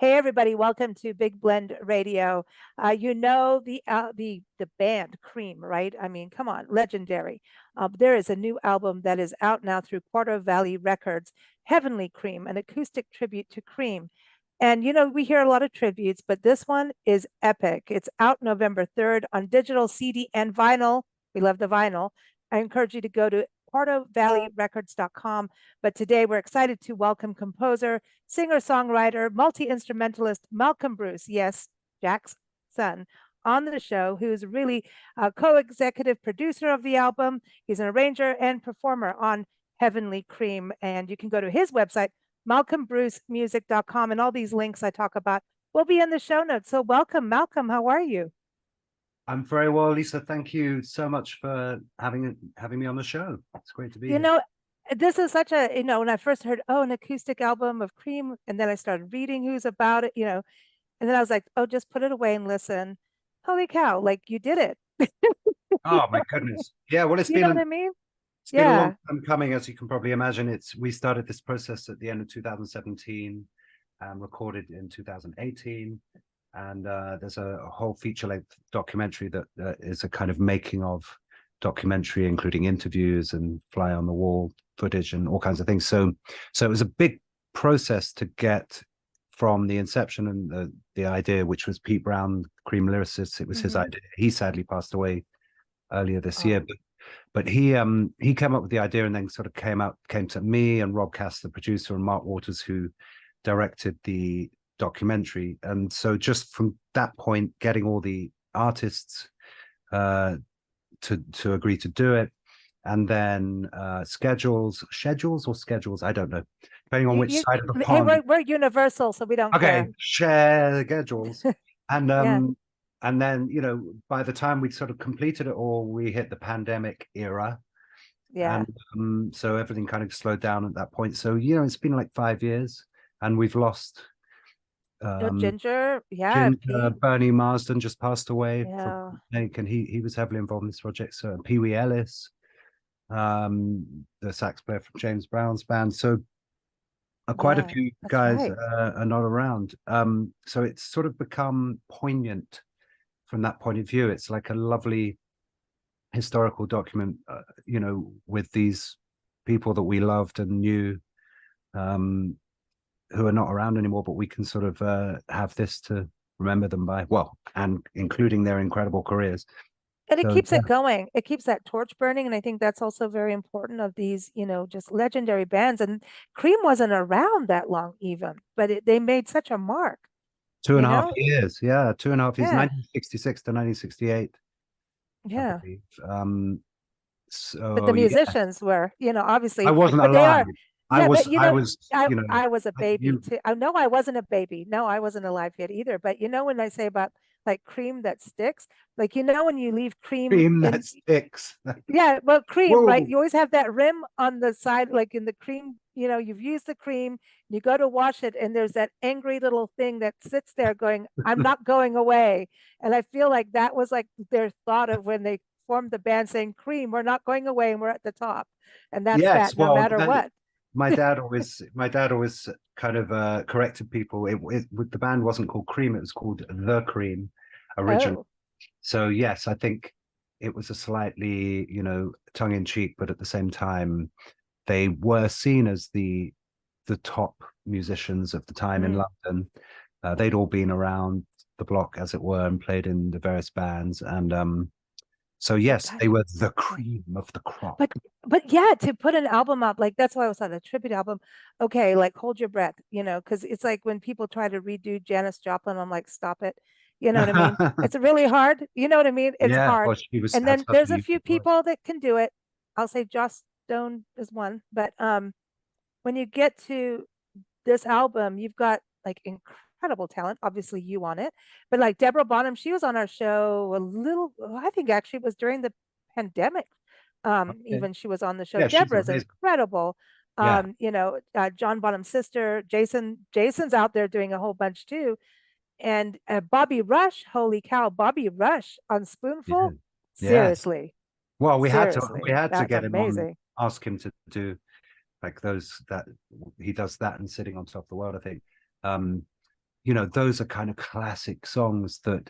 Hey everybody, welcome to Big Blend Radio. You know the band CREAM, right? I mean, come on, legendary. There is a new album that is out now through Quarto Valley Records, Heavenly CREAM, an acoustic tribute to CREAM. And you know, we hear a lot of tributes, but this one is epic. It's out November 3rd on digital, CD, and vinyl. We love the vinyl. I encourage you to go to quartovalleyrecords.com. But today we're excited to welcome composer, singer-songwriter, multi-instrumentalist Malcolm Bruce, yes, Jack's son, on the show, who's really a co-executive producer of the album. He's an arranger and performer on Heavenly CREAM. And you can go to his website, malcolmbrucemusic.com, and all these links I talk about will be in the show notes. So welcome, Malcolm. How are you? I'm very well, Lisa. Thank you so much for having me on the show. It's great to be here. You know, this is such a, when I first heard, an acoustic album of CREAM, and then I started reading who's about it, and then I was like, oh, just put it away and listen. Holy cow, like you did it. Oh my goodness. Yeah, well, it's you been, know what I mean? It's been a long time coming, as you can probably imagine. We started this process at the end of 2017 and recorded in 2018. And there's a whole feature-length documentary that is a kind of making of documentary, including interviews and fly on the wall footage and all kinds of things. So it was a big process to get from the inception and the idea, which was Pete Brown, CREAM lyricist. It was his idea. He sadly passed away earlier this year, but he came up with the idea and then sort of came to me and Rob Cass, the producer, and Mark Waters, who directed the documentary. And so just from that point, getting all the artists to agree to do it, and then schedules, I don't know, depending on which side of the pond. Hey, we're universal, so we don't care. Share schedules. And and then by the time we'd sort of completed it all, we hit the pandemic era. And so everything kind of slowed down at that point. So it's been like 5 years, and we've lost Ginger, Bernie Marsden just passed away from Whitesnake, and he was heavily involved in this project. So Pee Wee Ellis, the sax player from James Brown's band. So quite a few guys are not around. So it's sort of become poignant from that point of view. It's like a lovely historical document, with these people that we loved and knew, who are not around anymore, but we can sort of have this to remember them by, and including their incredible careers. And it keeps it going. It keeps that torch burning. And I think that's also very important of these, just legendary bands. And CREAM wasn't around that long even, but they made such a mark. 2.5 years. Yeah, 2.5 years, 1966 to 1968. Yeah. So, but the musicians were, obviously. I wasn't alive. I was a baby too. No, I wasn't a baby. No, I wasn't alive yet either. But when I say about like CREAM that sticks, like when you leave CREAM that sticks. Yeah, well, CREAM, right? You always have that rim on the side, like in the CREAM. You've used the CREAM, you go to wash it, and there's that angry little thing that sits there going, "I'm not going away." And I feel like that was like their thought of when they formed the band, saying, "CREAM, we're not going away, and we're at the top." And that's that, no matter what. My dad always kind of corrected people. The band wasn't called CREAM; it was called The CREAM originally. So yes, I think it was a slightly tongue in cheek, but at the same time, they were seen as the top musicians of the time in London. They'd all been around the block, as it were, and played in the various bands. And so yes, they were the cream of the crop. But yeah, to put an album out, like that's why I was on a tribute album. Okay, like hold your breath, because it's like when people try to redo Janis Joplin, I'm like, stop it. You know what I mean? It's really hard. You know what I mean? It's hard. And then there's a few people that can do it. I'll say Joss Stone is one. But when you get to this album, you've got like incredible talent. Obviously, you on it. But like Deborah Bonham, she was on our show I think actually it was during the pandemic. Even she was on the show. Deborah's incredible. John Bonham's sister, Jason's out there doing a whole bunch too. And Bobby Rush, holy cow, Bobby Rush on Spoonful. Seriously. Well, we had to get him on, ask him to do like those, that he does that and Sitting on Top of the World, I think. you know, those are kind of classic songs that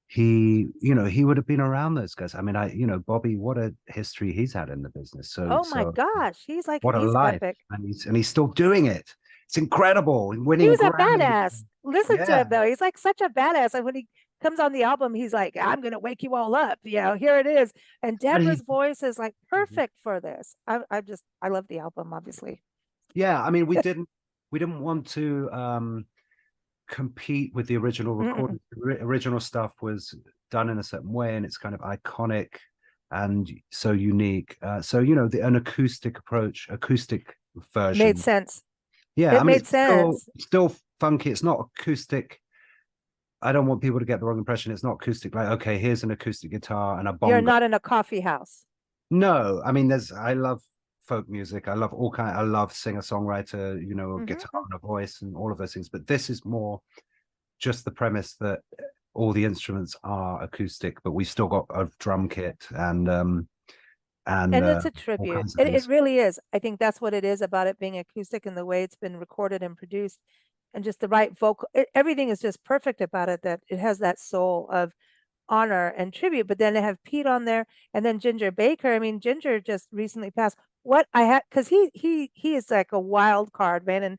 he, you know, he would have been around those guys. I mean, you know, Bobby, what a history he's had in the business. Oh my gosh, What a he's life, epic. and he's still doing it. It's incredible, He winning was a Grammys. badass. Listen to Yeah, him though. He's like such a badass. And when he comes on the album, he's like, I'm gonna wake you all up. You know, here it is. And and Deborah's he, voice is like perfect for this. I love the album, obviously. yeah. I mean, we didn't want to compete with the original Mm-mm. recording. The original stuff was done in a certain way, and it's kind of iconic and so unique. So you know, an acoustic approach, acoustic Made version. sense. Yeah, I It mean, made it's still sense. still funky. It's not acoustic. I don't want people to get the wrong impression. It's not acoustic. Like, okay, here's an acoustic guitar and a You're bongo. not in a coffee house. No, I mean, I love folk music. I love I love singer-songwriter, you know, a guitar Hmm. and a voice and all of those things. But this is more just the premise that all the instruments are acoustic, but we still got a drum kit and And it's a all tribute. kinds of It things. really is. I think that's what it is about it being acoustic and the way it's been recorded and produced and just the right vocal. Everything is just perfect about it, that it has that soul of honor and tribute. But then they have Pete on there and then Ginger Baker. I mean, Ginger just recently passed. What I had, because he is like a wild card, man.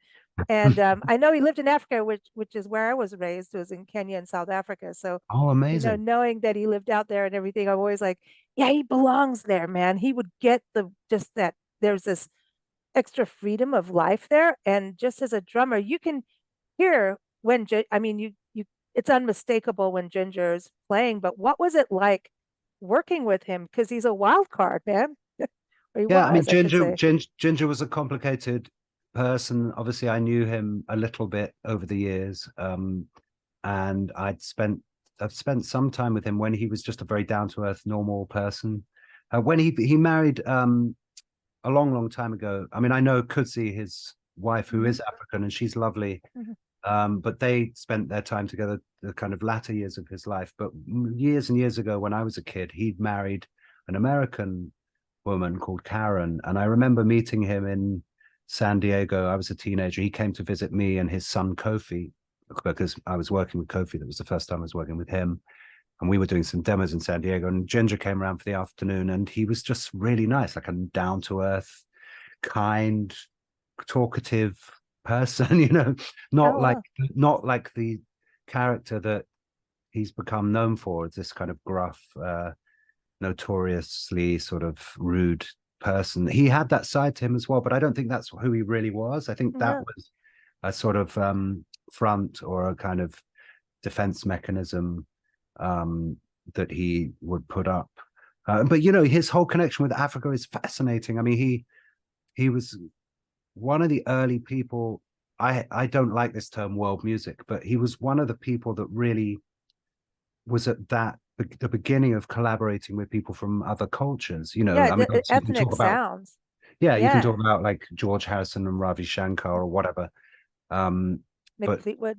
And I know he lived in Africa, which is where I was raised, was in Kenya and South Africa. So, Oh, you know, amazing. knowing that he lived out there and everything, I'm always like, yeah, he belongs there, man. He would get the just that there's this extra freedom of life there. And just as a drummer, you can hear when I mean, you it's unmistakable when Ginger's playing. But what was it like working with him? Because he's a wild card, man. Or he Yeah, I mean, was, I should say. Ginger was a complicated person. Obviously, I knew him a little bit over the years, and I've spent some time with him when he was just a very down to earth, normal person. When he married a long time ago. I mean, I know Kutsi, his wife, who Hmm. is African, and she's lovely. Hmm. But they spent their time together the kind of latter years of his life. But years and years ago, when I was a kid, he'd married an American woman called Karen. And I remember meeting him in San Diego. I was a teenager. He came to visit me and his son, Kofi, because I was working with Kofi. That was the first time I was working with him. And we were doing some demos in San Diego. And Ginger came around for the afternoon, and he was just really nice, like a down to earth, kind, talkative person, you know, Oh, wow. not like the character that he's become known for. It's this kind of gruff, notoriously sort of rude person. He had that side to him as well, but I don't think that's who he really was. I think that No. was a sort of front or a kind of defense mechanism that he would put up. But you know, his whole connection with Africa is fascinating. I mean, he was one of the early people. I don't like this term world music, but he was one of the people that really was at the beginning of collaborating with people from other cultures. You know, Yeah, I mean, the obviously you can talk ethnic about, sounds. yeah, you can Yeah. talk about like George Harrison and Ravi Shankar or whatever. Um, Mick but Fleetwood.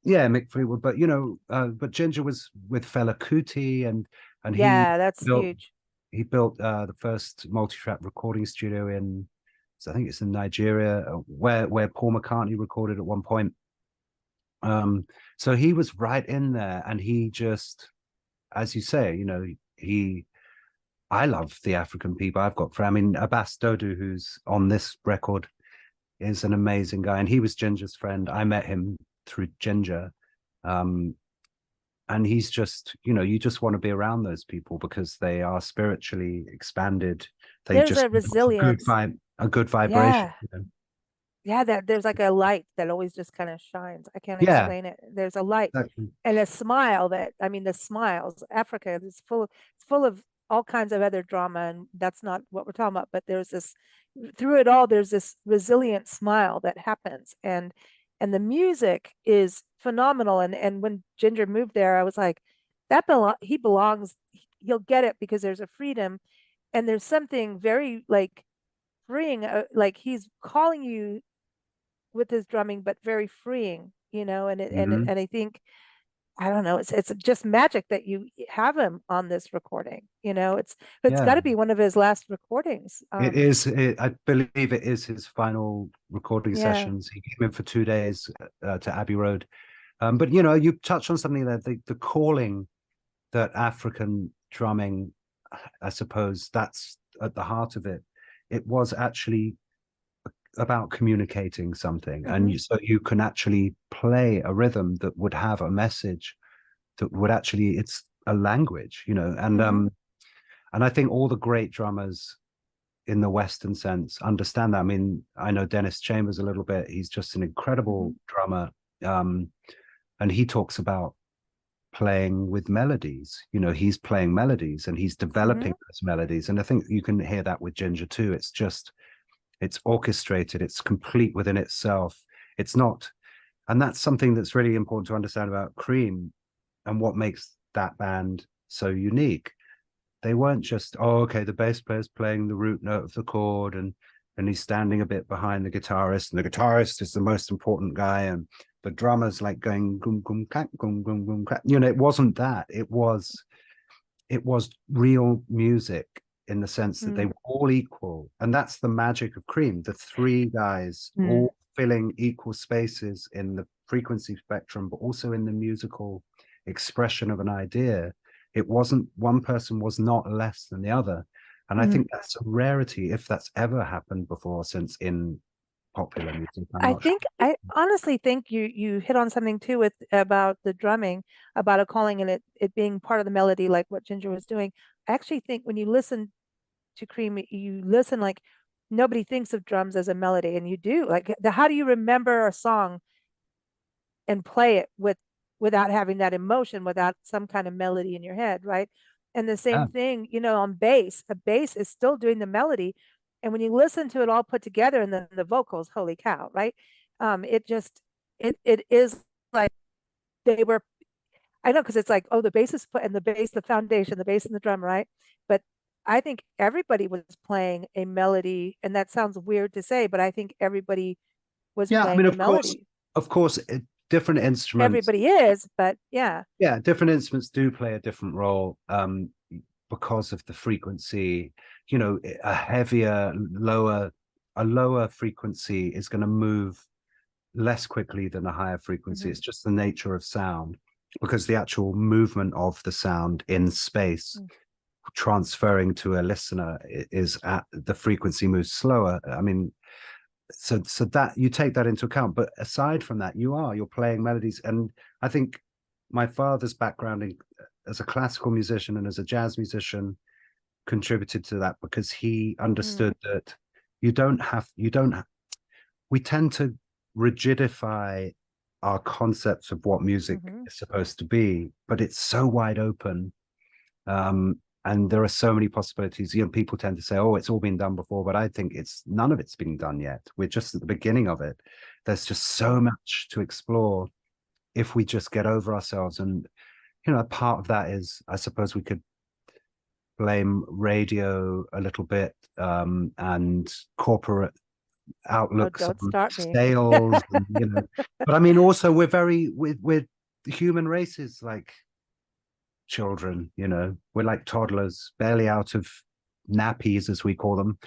yeah, Mick Fleetwood. But you know, but Ginger was with Fela Kuti, and Yeah, that's built huge. he built the first multi-track recording studio in, so I think it's in Nigeria, where Paul McCartney recorded at one point. So he was right in there, and he just, as you say, you know, he. I love the African people. I've got friends. I mean, Abass Dodoo, who's on this record, is an amazing guy, and he was Ginger's friend. I met him through Ginger, um, and he's just, you know, you just want to be around those people because they are spiritually expanded. They There's just a resilience. a good vibration. Yeah. You know? Yeah, that there's like a light that always just kind of shines. I can't Yeah, explain it. There's a light exactly. and a smile that, I mean, the smiles. Africa is full of all kinds of other drama, and that's not what we're talking about. But there's this through it all, there's this resilient smile that happens, and the music is phenomenal. And when Ginger moved there, I was like, he belongs. He'll get it because there's a freedom, and there's something very like freeing. Like he's calling you with his drumming, but very freeing, you know. Hmm. And I think I don't know, it's just magic that you have him on this recording. You know, it's got Yeah, to be one of his last recordings. it is. I believe it is his final recording Yeah, sessions. He came in for 2 days to Abbey Road. But you know, you touch on something there, the calling that African drumming, I suppose that's at the heart of it. It was actually about communicating something, and so you can actually play a rhythm that would have a message that would actually, it's a language, you know. And I think all the great drummers in the Western sense understand that. I mean, I know Dennis Chambers a little bit. He's just an incredible drummer, and he talks about playing with melodies. You know, he's playing melodies and he's developing those melodies, and I think you can hear that with Ginger too. It's just, it's orchestrated, it's complete within itself. It's not, and that's something that's really important to understand about Cream and what makes that band so unique. They weren't just, oh, okay, the bass player's playing the root note of the chord, and he's standing a bit behind the guitarist, and the guitarist is the most important guy, and the drummer's like going gum gum clack gum gum gum clack. You know, it wasn't that. It was real music in the sense that they were all equal, and that's the magic of Cream. The three guys all filling equal spaces in the frequency spectrum, but also in the musical expression of an idea. It wasn't, one person was not less than the other. And I think that's a rarity, if that's ever happened before since in popular music. I honestly think you hit on something too with about the drumming, about a calling and it being part of the melody, like what Ginger was doing. I actually think when you listen to Cream, you listen like nobody thinks of drums as a melody, and you do. Like, how do you remember a song and play it without having that emotion, without some kind of melody in your head, right? And the same thing, you know, on bass. A bass is still doing the melody, and when you listen to it all put together, and then the vocals, holy cow, right? It just it is like they were. I know, because it's like, oh, the bass is put, and the bass, the foundation, the bass and the drum, right? But I think everybody was playing a melody, and that sounds weird to say, but I think everybody was I playing mean, a melody. of course, different instruments. Everybody is, but yeah. Yeah, different instruments do play a different role because of the frequency. You know, a lower frequency is going to move less quickly than a higher frequency. It's just the nature of sound, because the actual movement of the sound in space transferring to a listener is at the frequency moves slower. I mean, so that you take that into account. But aside from that, you're playing melodies. And I think my father's background as a classical musician and as a jazz musician contributed to that, because he understood that we tend to rigidify our concepts of what music is supposed to be, but it's so wide open. And there are so many possibilities. You know, people tend to say, oh, it's all been done before, but I think none of it's been done yet. We're just at the beginning of it. There's just so much to explore if we just get over ourselves. And, you know, part of that is, I suppose we could blame radio a little bit, and corporate outlooks on sales, and, you know. But I mean, also we're human races, like children, you know, we're like toddlers, barely out of nappies, as we call them.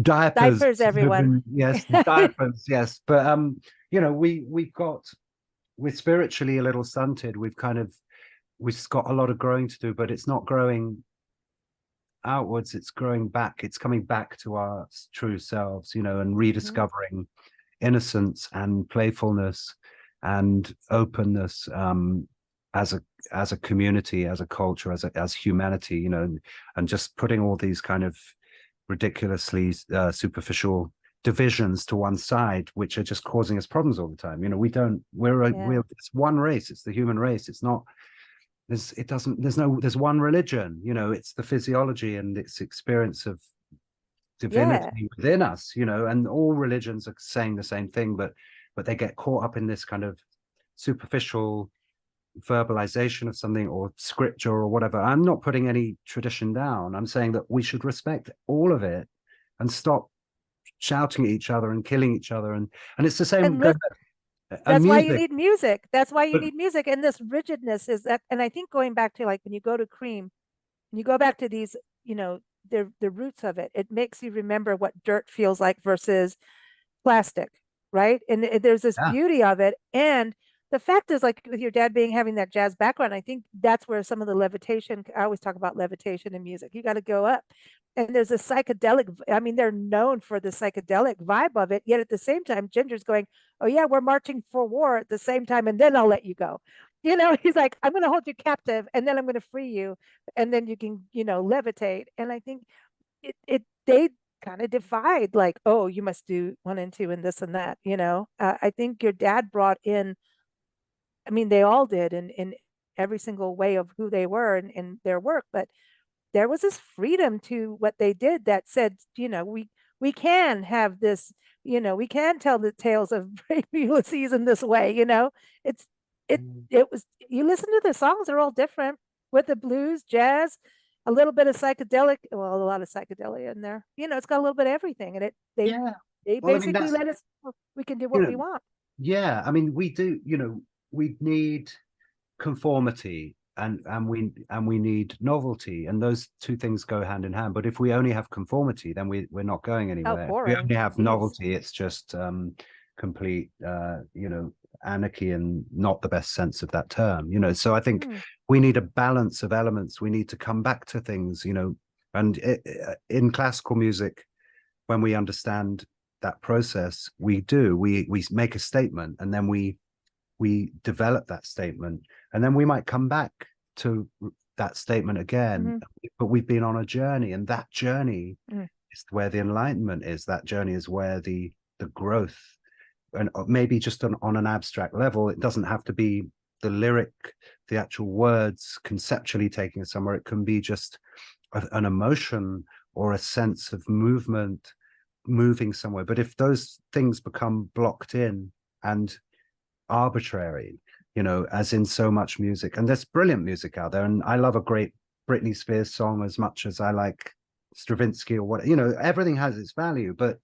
Diapers, everyone. Yes, diapers, yes. But you know, we're spiritually a little stunted. We've got a lot of growing to do, but it's not growing outwards, it's growing back. It's coming back to our true selves, you know, and rediscovering innocence and playfulness and openness, as a community, as a culture, as humanity, you know, and just putting all these kind of ridiculously superficial divisions to one side, which are just causing us problems all the time. You know, it's one race, it's the human race. It's not, there's one religion, you know, it's the physiology and its experience of divinity within us, you know, and all religions are saying the same thing, but they get caught up in this kind of superficial verbalization of something, or scripture, or whatever. I'm not putting any tradition down. I'm saying that we should respect all of it and stop shouting at each other and killing each other. And it's the same. That's why you need music. That's why you need music. And this rigidness is that, and I think going back to, like, when you go to Cream, when you go back to these, you know, the roots of it, it makes you remember what dirt feels like versus plastic, right? And there's this beauty of it. And the fact is, like with your dad being having that jazz background, I think that's where some of the levitation, I always talk about levitation in music. You got to go up. And there's a psychedelic, I mean, they're known for the psychedelic vibe of it. Yet at the same time, Ginger's going, oh, yeah, we're marching for war at the same time, and then I'll let you go. You know, he's like, I'm going to hold you captive, and then I'm going to free you, and then you can, levitate. And I think they kind of defied, like, oh, you must do one and two and this and that. I think your dad brought in, I mean, they all did in every single way of who they were in their work, but there was this freedom to what they did that said, we can have this, we can tell the tales of brave Ulysses in this way. It's it it was, you listen to the songs, they're all different, with the blues, jazz, a little bit of psychedelic, well, a lot of psychedelia in there. It's got a little bit of everything, and Yeah. they Well, I mean, basically that's, let us, we can do you what we know, want. yeah, I mean, we do, we need conformity and we need novelty, and those two things go hand in hand. But if we only have conformity, then we're not going Oh, anywhere. If we boring. only have Jeez. novelty, it's just complete anarchy, and not the best sense of that term. So I think we need a balance of elements. We need to come back to things, and in classical music, when we understand that process, we make a statement, and then we develop that statement, and then we might come back to that statement again. But we've been on a journey, and that journey is where the enlightenment is. That journey is where the growth, and maybe just on an abstract level, it doesn't have to be the lyric, the actual words conceptually taking us somewhere. It can be just an emotion or a sense of movement, moving somewhere. But if those things become blocked in and arbitrary, as in so much music, and there's brilliant music out there, and I love a great Britney Spears song as much as I like Stravinsky or what, everything has its value, but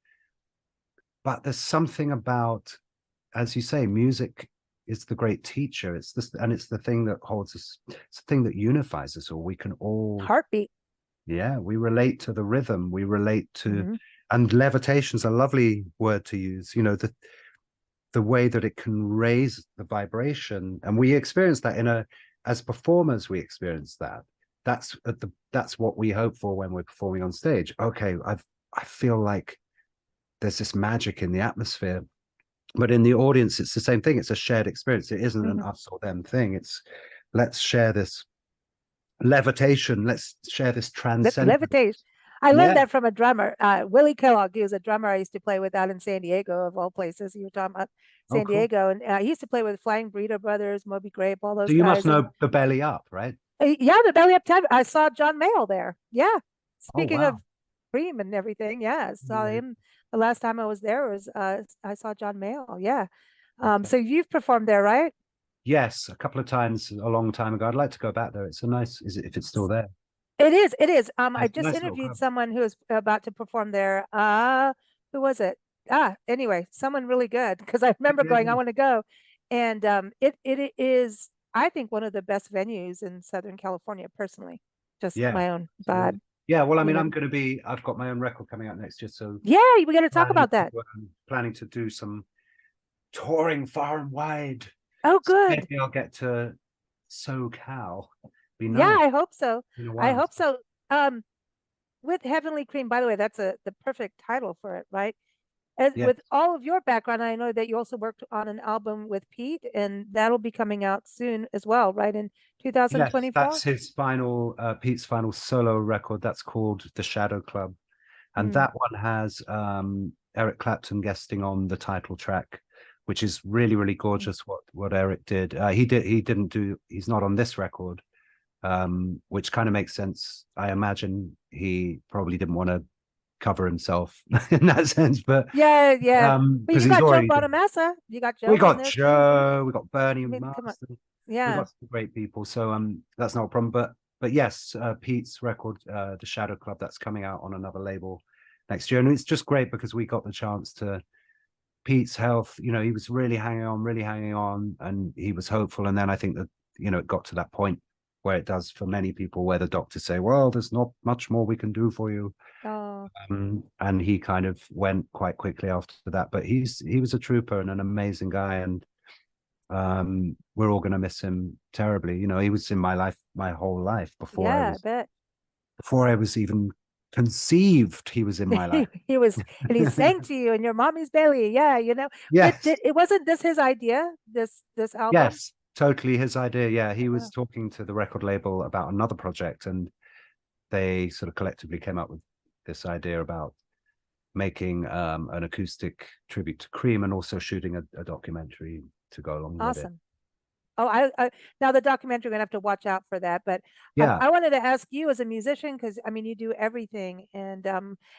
there's something about, as you say, music is the great teacher. It's this, and it's the thing that holds us, it's the thing that unifies us all. We can all Heartbeat. Yeah, we relate to the rhythm, we relate to, and levitation's a lovely word to use, the way that it can raise the vibration, and we experience that as performers. We experience that. That's what we hope for when we're performing on stage. Okay, I feel like there's this magic in the atmosphere, but in the audience, it's the same thing. It's a shared experience. It isn't an us or them thing. It's, let's share this levitation. Let's share this transcendence. Levitation. I learned that from a drummer, Willie Kellogg. He was a drummer I used to play with out in San Diego, of all places. You were talking about San Diego, and he used to play with Flying Burrito Brothers, Moby Grape, all those So you guys. must know the Belly Up, right? Yeah, the Belly Up time. I saw John Mayall there. Yeah. Speaking wow. of Cream and everything, yeah, I saw him the last time I was there. Was I saw John Mayall. Yeah. So you've performed there, right? Yes, a couple of times a long time ago. I'd like to go back there. It's a nice, is it, if it's still there? It is. It is. I It's a just nice interviewed someone who was about to perform there. Who was it? Anyway, someone really good, because I remember going, I want to go. And it is, I think, one of the best venues in Southern California, personally. Just my own vibe. Yeah, well, I mean, I've got my own record coming out next year, so yeah, we got to talk about that. Planning to do some touring far and wide. Oh, good. So maybe I'll get to SoCal. Be nice. Yeah, I hope so. I hope so. With Heavenly Cream, by the way, that's the perfect title for it, right? And with all of your background, I know that you also worked on an album with Pete, and that'll be coming out soon as well, right? In 2024. Yes, that's his final, Pete's final solo record. That's called The Shadow Club, and that one has Eric Clapton guesting on the title track, which is really, really gorgeous. What Eric did, he's not on this record, which kind of makes sense. I imagine he probably didn't want to cover himself in that sense, but but you got Joe Bonamassa. You got Joe. We got Joe. We got Bernie. Marsden. Yeah, we got some great people. So that's not a problem. But yes, Pete's record, The Shadow Club, that's coming out on another label next year, and it's just great because we got the chance to. Pete's health, he was really hanging on, and he was hopeful. And then I think that it got to that point where it does for many people, where the doctors say, well, there's not much more we can do for you. And he kind of went quite quickly after that, but he was a trooper and an amazing guy, and we're all going to miss him terribly. You know, he was in my life, my whole life Yeah, I bet. before I was even conceived. He was in my life. He was, and he sang to you in your mommy's belly. Yeah, you know. But Yes, it wasn't this his idea, this album? yes, totally his idea. Yeah, he was Wow. talking to the record label about another project, and they sort of collectively came up with this idea about making an acoustic tribute to Cream and also shooting a documentary to go along with it. Awesome. Oh, I now the documentary, we're gonna have to watch out for that. But Yeah. I wanted to ask you as a musician, because I mean you do everything, and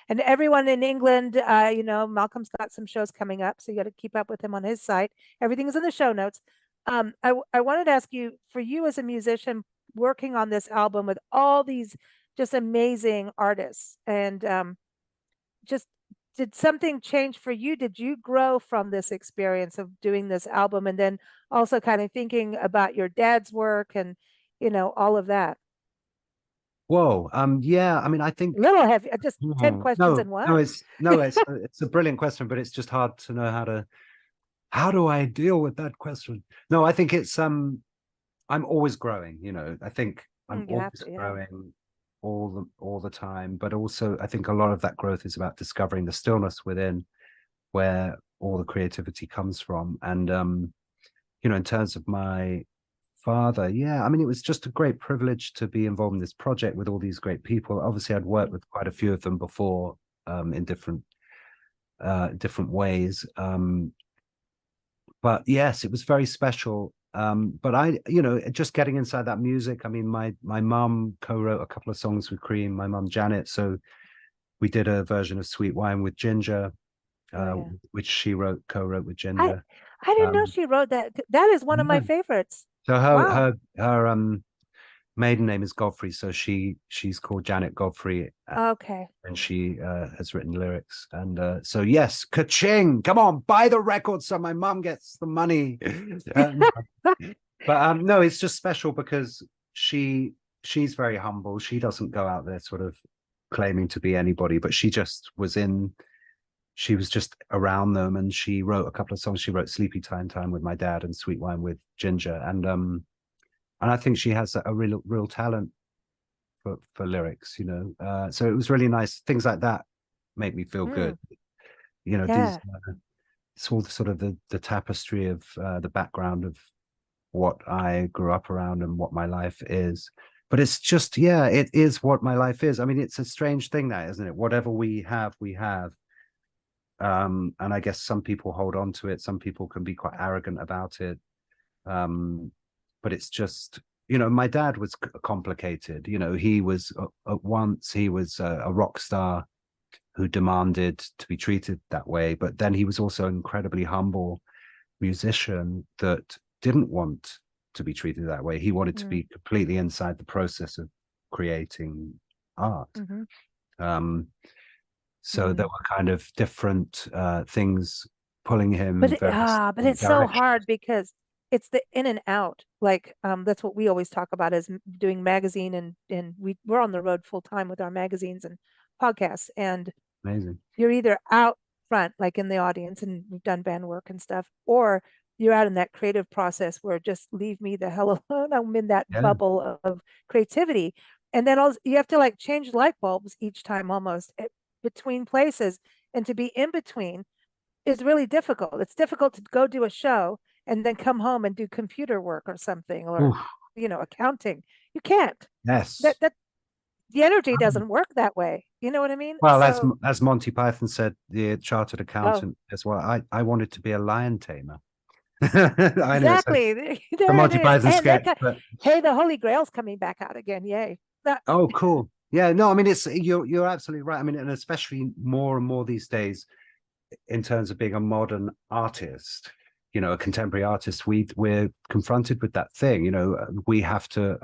everyone in England, you know, Malcolm's got some shows coming up, so you got to keep up with him on his site. Everything is in the show notes. I wanted to ask you, for you as a musician working on this album with all these just amazing artists, and just did something change for you? Did you grow from this experience of doing this album, and then also kind of thinking about your dad's work and, you know, all of that? Whoa. Yeah. I mean, I think A little heavy, just 10 no, questions in no, one. it's a brilliant question, but it's just hard to know how do I deal with that question? No, I think it's I'm always growing, you know. I think I'm You have always to, yeah. growing all the time, but also I think a lot of that growth is about discovering the stillness within where all the creativity comes from. And you know, in terms of my father, yeah, I mean, it was just a great privilege to be involved in this project with all these great people. Obviously, I'd worked with quite a few of them before, in different ways. But yes, it was very special. But I, you know, just getting inside that music. I mean, my mum co-wrote a couple of songs with Cream, my mum Janet. So we did a version of Sweet Wine with Ginger, Oh, yeah. which she co-wrote with I Ginger. I didn't know Um, she wrote that. That is one of my yeah. favorites. So Wow. her maiden name is Godfrey, so she's called Janet Godfrey, Okay. and she has written lyrics. And so yes, ka-ching! Come on, buy the record so my mum gets the money. But no, it's just special because she's very humble. She doesn't go out there sort of claiming to be anybody, but she was just around them, and she wrote a couple of songs. She wrote Sleepy Time with my dad and Sweet Wine with Ginger. And I think she has a real talent for lyrics, you know. So it was really nice. Things like that make me feel good. Mm, You know, these yeah. it's all sort of the tapestry of the background of what I grew up around and what my life is. But it's just, yeah, it is what my life is. I mean, it's a strange thing, that, isn't it? Whatever we have, we have. And I guess some people hold on to it. Some people can be quite arrogant about it. But it's just, you know, my dad was complicated. You know, he was at once he was a rock star who demanded to be treated that way, but then he was also an incredibly humble musician that didn't want to be treated that way. He wanted to Mm, be completely inside the process of creating art. hmm So there mm. were kind of different things pulling him in various But it's so directions. hard because it's the in and out. Like, that's what we always talk about, is doing magazine, and we're on the road full time with our magazines and podcasts, and Amazing. you're either out front, like in the audience, and we've done band work and stuff, or you're out in that creative process where just leave me the hell alone. I'm in that Yeah. bubble of creativity. And then also, you have to like change light bulbs each time almost, between places. And to be in between is really difficult. It's difficult to go do a show and then come home and do computer work or something, or, Oof. you know, accounting. You can't. Yes. That the energy doesn't work that way. You know what I mean? Well, So, as Monty Python said, the chartered oh, accountant as well. I wanted to be a lion tamer. I know it's exactly. the There it Monty is. Python And sketch, but hey, the Holy Grail's coming back out again. Yay. oh, cool. Yeah, no, I mean it's you're absolutely right. I mean, and especially more and more these days, in terms of being a modern artist, you know, a contemporary artist, we're confronted with that thing. You know, we have to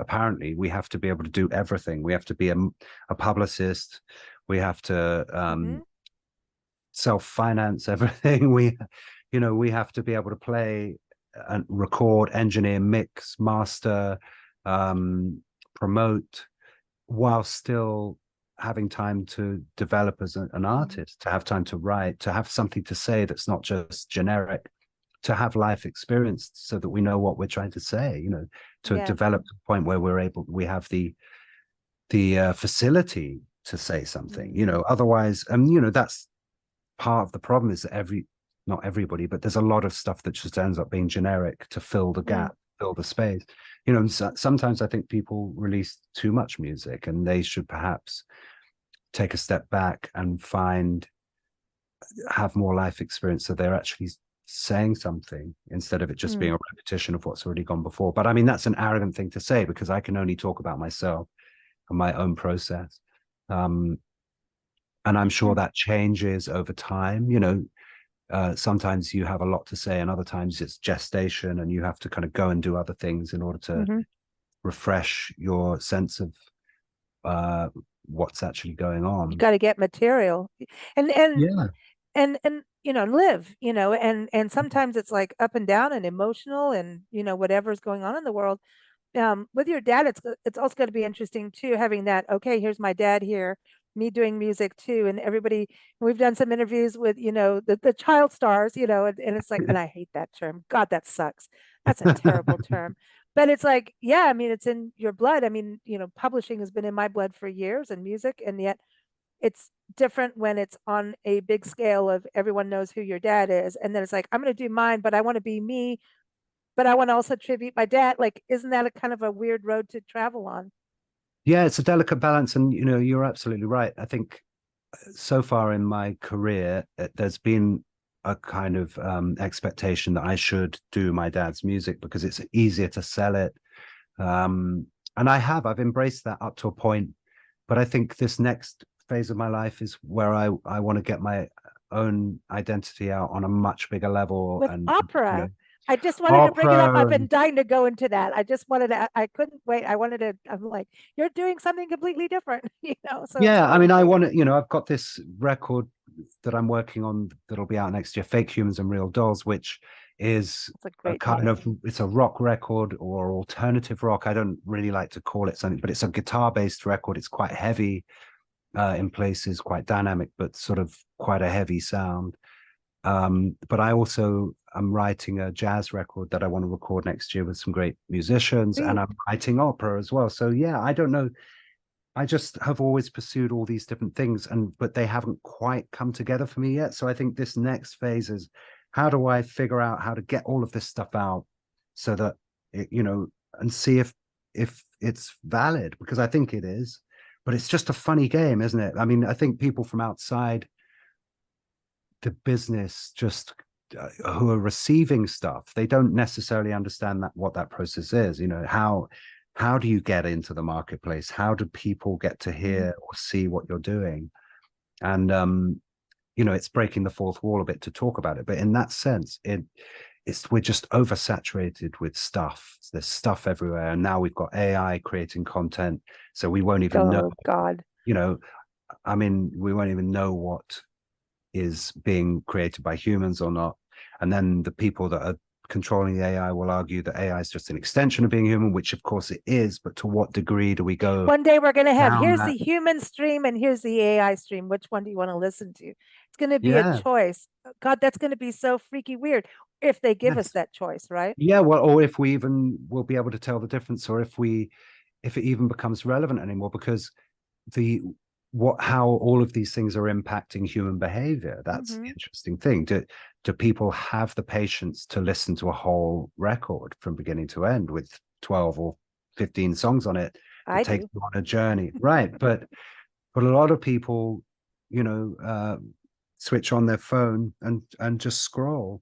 be able to do everything. We have to be a publicist. We have to Mhm. self-finance everything. We have to be able to play and record, engineer, mix, master, promote, while still having time to develop as an Mhm. artist, to have time to write, to have something to say that's not just generic. to have life experience so that we know what we're trying to say, you know, to Yeah. develop to the point where we have the facility to say something, you know. Otherwise, you know, that's part of the problem, is that not everybody, but there's a lot of stuff that just ends up being generic to fill the gap, fill the space, you know. So, sometimes I think people release too much music, and they should perhaps take a step back and have more life experience, so they're actually saying something instead of it just being a repetition of what's already gone before. But I mean, that's an arrogant thing to say, because I can only talk about myself and my own process. And I'm sure that changes over time, you know. Sometimes you have a lot to say, and other times it's gestation, and you have to kind of go and do other things in order to refresh your sense of what's actually going on. You got to get material, and you know, live, you know, and sometimes it's like up and down and emotional, and you know, whatever's going on in the world. With your dad, it's also going to be interesting too, having that, okay, here's my dad here, me doing music too, and everybody. We've done some interviews with, you know, the child stars, you know, and it's like, and I hate that term. God, that sucks. That's a terrible term. But it's like, yeah, I mean, it's in your blood. I mean, you know, publishing has been in my blood for years, and music, and yet it's different when it's on a big scale of everyone knows who your dad is, and then it's like, I'm going to do mine, but I want to be me, but I want to also tribute my dad. Like, isn't that a kind of a weird road to travel on? Yeah, it's a delicate balance, and you know, you're absolutely right. I think so far in my career, there's been a kind of expectation that I should do my dad's music because it's easier to sell it. And I've embraced that up to a point, but I think this next phase of my life is where I want to get my own identity out on a much bigger level. With And opera. you know, I just wanted to bring it up. I've opera, been dying to go into that. I just wanted to, I couldn't wait. I'm like, you're doing something completely different, you know? So yeah, I exciting. mean, I want to, you know, I've got this record that I'm working on that'll be out next year, Fake Humans and Real Dolls, which is It's a a great kind name. of, it's a rock record or alternative rock. I don't really like to call it something, but it's a guitar-based record. It's quite heavy in places, quite dynamic, but sort of quite a heavy sound. But I also am writing a jazz record that I want to record next year with some great musicians, and I'm writing opera as well. So yeah, I don't know. I just have always pursued all these different things, but they haven't quite come together for me yet. So I think this next phase is, how do I figure out how to get all of this stuff out so that you know, and see if it's valid, because I think it is, but it's just a funny game, isn't it? I mean, I think people from outside the business just who are receiving stuff, they don't necessarily understand what that process is. You know, how do you get into the marketplace? How do people get to hear or see what you're doing? And you know, it's breaking the fourth wall a bit to talk about it, but in that sense, we're just oversaturated with stuff. There's stuff everywhere, and now we've got AI creating content, so we won't even know. Oh God. You know, I mean, we won't even know what is being created by humans or not. And then the people that are controlling the AI will argue that AI is just an extension of being human, which of course it is, but to what degree do we go? One day we're going to have, here's that? the human stream and here's the AI stream. Which one do you want to listen to? It's going to be a Yeah. choice. God, that's going to be so freaky weird if they give us that choice, right? Yeah, well, or if we even will be able to tell the difference, or if it even becomes relevant anymore, because how all of these things are impacting human behavior. That's the interesting thing. Do people have the patience to listen to a whole record from beginning to end with 12 or 15 songs on it that takes you on a journey? Right. But a lot of people, you know, switch on their phone and just scroll.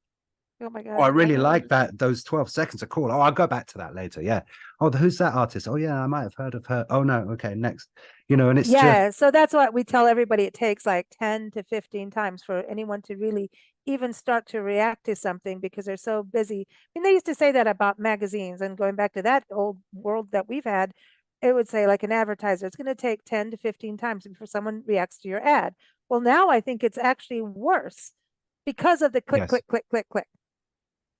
Oh my God. Oh, I really like that. Those 12 seconds are cool. Oh, I'll go back to that later. Yeah. Oh, who's that artist? Oh, yeah, I might have heard of her. Oh, no. Okay, next. You know, and it's just. So that's what we tell everybody. It takes like 10 to 15 times for anyone to really even start to react to something because they're so busy. I mean, they used to say that about magazines, and going back to that old world that we've had, it would say like an advertiser, it's going to take 10 to 15 times before someone reacts to your ad. Well, now I think it's actually worse because of the click, click, click, click, click.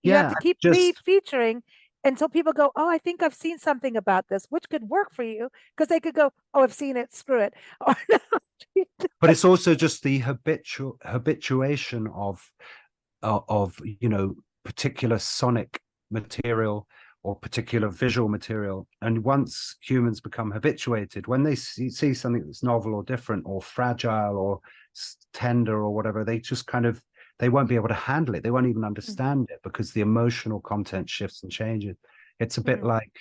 You have to keep re-featuring until people go, oh, I think I've seen something about this, which could work for you, because they could go, oh, I've seen it, screw it. But it's also just the habituation of you know, particular sonic material or particular visual material. And once humans become habituated, when they see something that's novel or different or fragile or tender or whatever, they just kind of, they won't be able to handle it. They won't even understand it because the emotional content shifts and changes. It's a bit like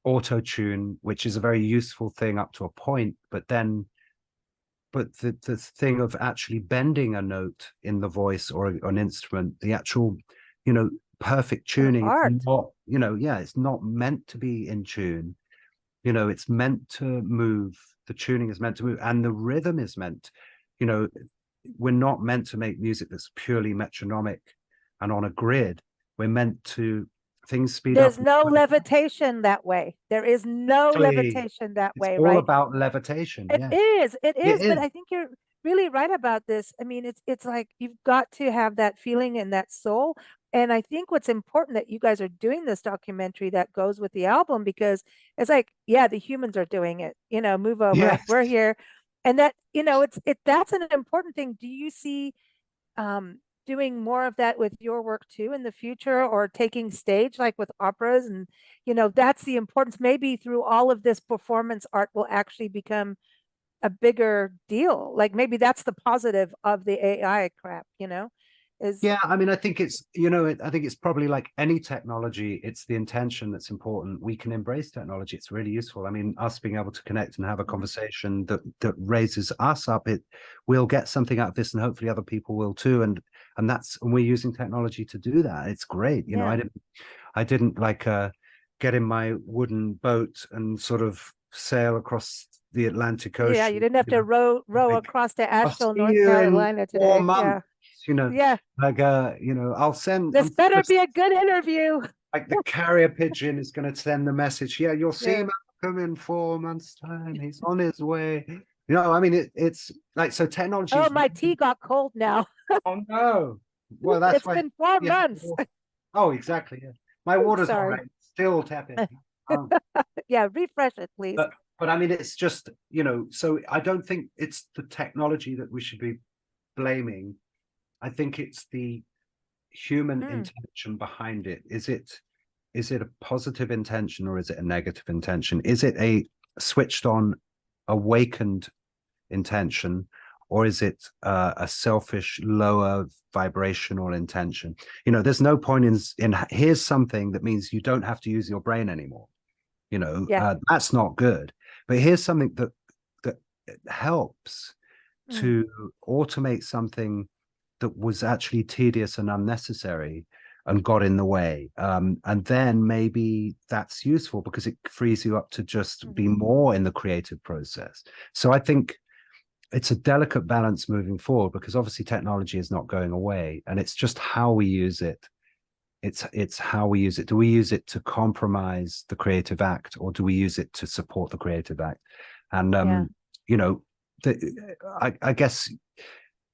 auto-tune, which is a very useful thing up to a point, but then the thing of actually bending a note in the voice or an instrument, the actual, perfect tuning, it's not, it's not meant to be in tune. It's meant to move. The tuning is meant to move, and the rhythm is meant, we're not meant to make music that's purely metronomic and on a grid. We're meant to, things speed up. There's no levitation that way. There is no levitation that way, all right? about levitation. It is. It is. But I think you're really right about this. I mean, it's like you've got to have that feeling and that soul. And I think what's important that you guys are doing this documentary that goes with the album, because it's like, yeah, the humans are doing it, move over. Yes. We're here. And that, that's an important thing. Do you see doing more of that with your work too in the future, or taking stage like with operas? And that's the importance. Maybe through all of this, performance art will actually become a bigger deal. Like maybe that's the positive of the AI crap, Yeah, I mean, I think it's, I think it's probably like any technology, it's the intention that's important. We can embrace technology. It's really useful. I mean, us being able to connect and have a conversation that raises us up, we'll get something out of this, and hopefully other people will too. And we're using technology to do that. It's great. I didn't like get in my wooden boat and sort of sail across the Atlantic Ocean. Yeah, you didn't have to row across to Asheville, North Carolina today. 4 months. I'll send. This better be a good interview. Like the carrier pigeon is going to send the message. Yeah, you'll see Malcolm in 4 months' time. He's on his way. I mean, it's like, so technology. Oh, my tea got cold now. Oh no! Well, that's it's been 4 months. Oh, exactly. Yeah, my water's all right. Still tepid. Yeah, refresh it, please. But I mean, it's just So I don't think it's the technology that we should be blaming. I think it's the human intention behind it. Is it a positive intention, or is it a negative intention? Is it a switched on, awakened intention, or is it a selfish, lower vibrational intention? There's no point in here's something that means you don't have to use your brain anymore. That's not good. But here's something that helps to automate something that was actually tedious and unnecessary and got in the way. And then maybe that's useful because it frees you up to just be more in the creative process. So I think it's a delicate balance moving forward, because obviously technology is not going away, and it's just how we use it. It's how we use it. Do we use it to compromise the creative act, or do we use it to support the creative act? And I guess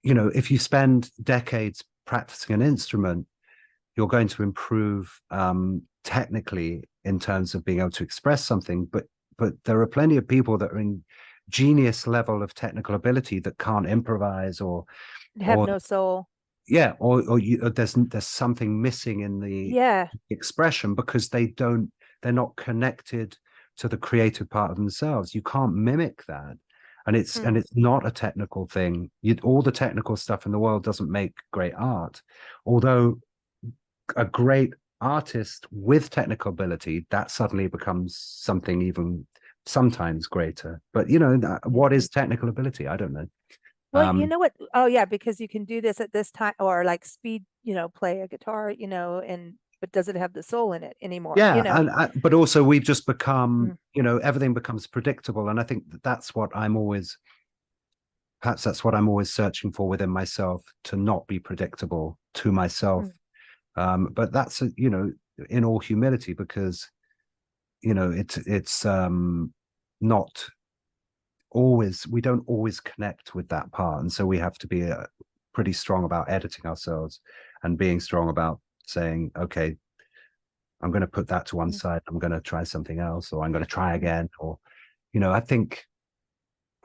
if you spend decades practicing an instrument, you're going to improve technically in terms of being able to express something. But there are plenty of people that are in genius level of technical ability that can't improvise or have no soul. Yeah, or there's something missing in the expression because they're not connected to the creative part of themselves. You can't mimic that. And it's not a technical thing. All the technical stuff in the world doesn't make great art. Although a great artist with technical ability, that suddenly becomes something even sometimes greater. But what is technical ability? I don't know. Well, you know what? Oh yeah, because you can do this at this time, or like speed, play a guitar, but does it have the soul in it anymore? Yeah, but also we've just become, everything becomes predictable, and I think that's what I'm always searching for within myself, to not be predictable to myself. But that's in all humility, because it's not always, we don't always connect with that part, and so we have to be pretty strong about editing ourselves and being strong about saying, okay, I'm going to put that to one side, I'm going to try something else, or I'm going to try again, or I think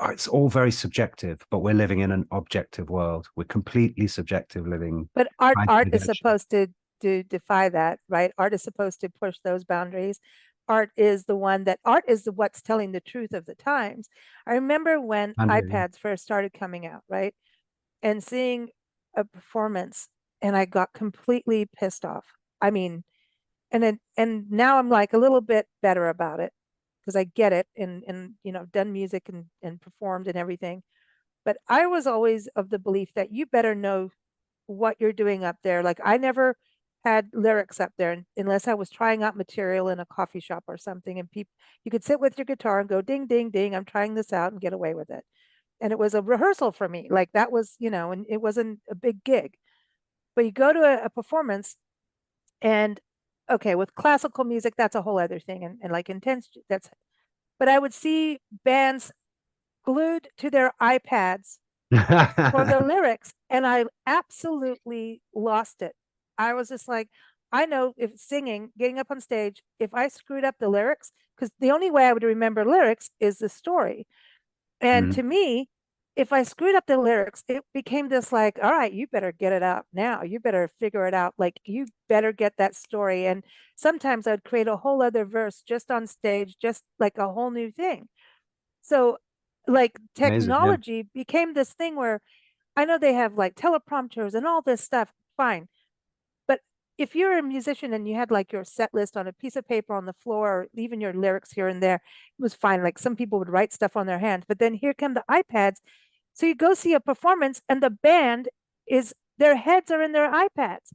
it's all very subjective, but we're living in an objective world. We're completely subjective living. But art is supposed to to defy that, right? Art is supposed to push those boundaries. Art is what's telling the truth of the times. I remember when iPads first started coming out, right? And seeing a performance, and I got completely pissed off. I mean, and now I'm like a little bit better about it because I get it, and done music and performed and everything. But I was always of the belief that you better know what you're doing up there. Like I never had lyrics up there unless I was trying out material in a coffee shop or something, and people, you could sit with your guitar and go ding ding ding, I'm trying this out, and get away with it. And it was a rehearsal for me. Like that was, and it wasn't a big gig. But you go to a performance, and okay, with classical music, that's a whole other thing. And like intense, but I would see bands glued to their iPads for the lyrics, and I absolutely lost it. I was just like, I know if singing, getting up on stage, if I screwed up the lyrics, because the only way I would remember lyrics is the story. And to me, if I screwed up the lyrics, it became this like, all right, you better get it out now. You better figure it out. Like, you better get that story. And sometimes I'd create a whole other verse just on stage, just like a whole new thing. So, like, technology became this thing where I know they have like teleprompters and all this stuff, fine. But if you're a musician and you had like your set list on a piece of paper on the floor, or even your lyrics here and there, it was fine. Like some people would write stuff on their hands, but then here come the iPads. So you go see a performance and the band their heads are in their iPads.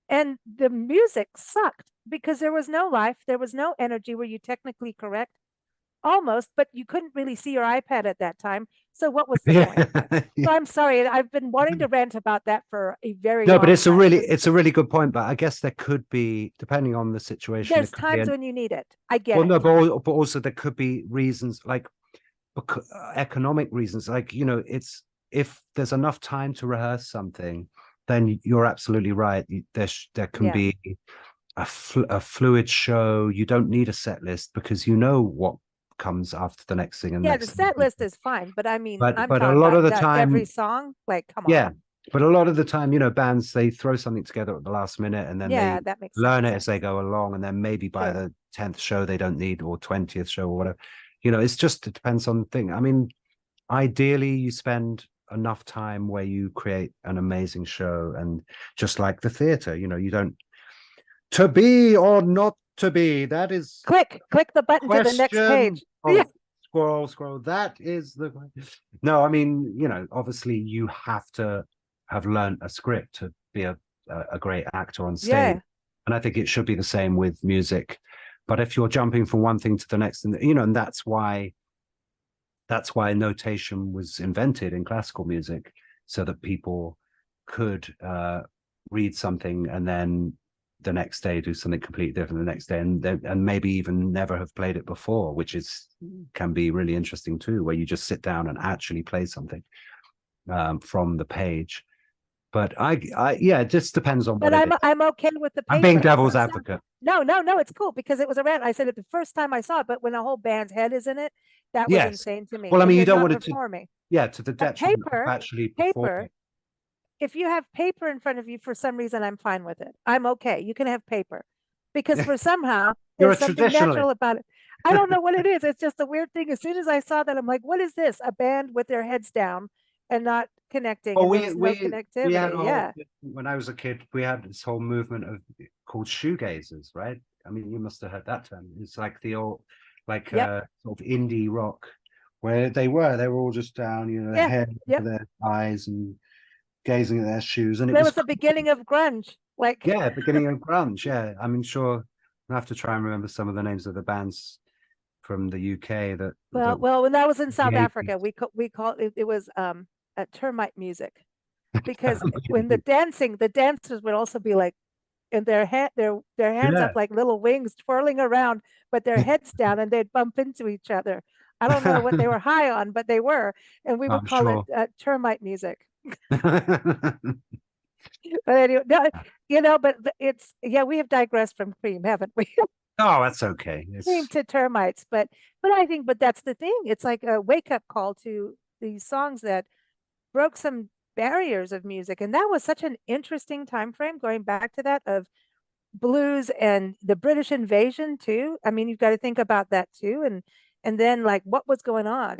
And the music sucked because there was no life, there was no energy. Were you technically correct? Almost, but you couldn't really see your iPad at that time. So what was the point? So I'm sorry, I've been wanting to rant about that for a very long time. No, but it's a really good point. But I guess there could be, depending on the situation, there's times when you need it. I get well, it. no, but also there could be reasons like economic reasons. Like, it's if there's enough time to rehearse something, then you're absolutely right. There can be a fluid show. You don't need a set list because you know what comes after the next thing. And the set list is fine, but I mean, but I'm a talking lot of the about time, every song, like, come on. yeah. But a lot of the time, bands, they throw something together at the last minute, and then they that makes learn it sense. as they go along, and then maybe by the 10th show they don't need, or 20th show or whatever. It depends on the thing. I mean, ideally you spend enough time where you create an amazing show, and just like the theater, you don't, to be or not to be, that is click the button to the next page. Scroll. That is the no. I mean, obviously you have to have learned a script to be a great actor on stage, and I think it should be the same with music. But if you're jumping from one thing to the next, and that's why notation was invented in classical music, so that people could read something and then the next day do something completely different the next day, and maybe even never have played it before, which can be really interesting too, where you just sit down and actually play something from the page. But it just depends on what I'm okay with the paper. I'm being devil's advocate. No, it's cool because it was around. I said it the first time I saw it, but when a whole band's head is in it, that was insane to me. Well, I mean, you don't want it to to the detriment of actually performing. If you have paper in front of you, for some reason, I'm fine with it. I'm okay. You can have paper because for somehow there's something natural about it. I don't know what it is. It's just a weird thing. As soon as I saw that, I'm like, what is this? A band with their heads down and not connecting. Oh, no connectivity. When I was a kid, we had this whole movement called shoegazers, right? I mean, you must have heard that term. It's like the old, sort of indie rock, where they were all just down, their head over their eyes and gazing at their shoes. And it was the beginning of grunge. Beginning of grunge. Yeah, I mean, sure, I have to try and remember some of the names of the bands from the UK that. Well, when I was in South Africa, we called it was termite music, because when the dancers would also be like, and their hands up like little wings twirling around, but their heads down, and they'd bump into each other. I don't know what they were high on, but they were, and we would call it termite music. But anyway, but it's we have digressed from CREAM, haven't we? Oh, that's okay. CREAM to termites, but I think, that's the thing. It's like a wake up call to these songs that broke some barriers of music. And that was such an interesting time frame, going back to that, of blues and the British invasion too. I mean, you've got to think about that too. And then like what was going on,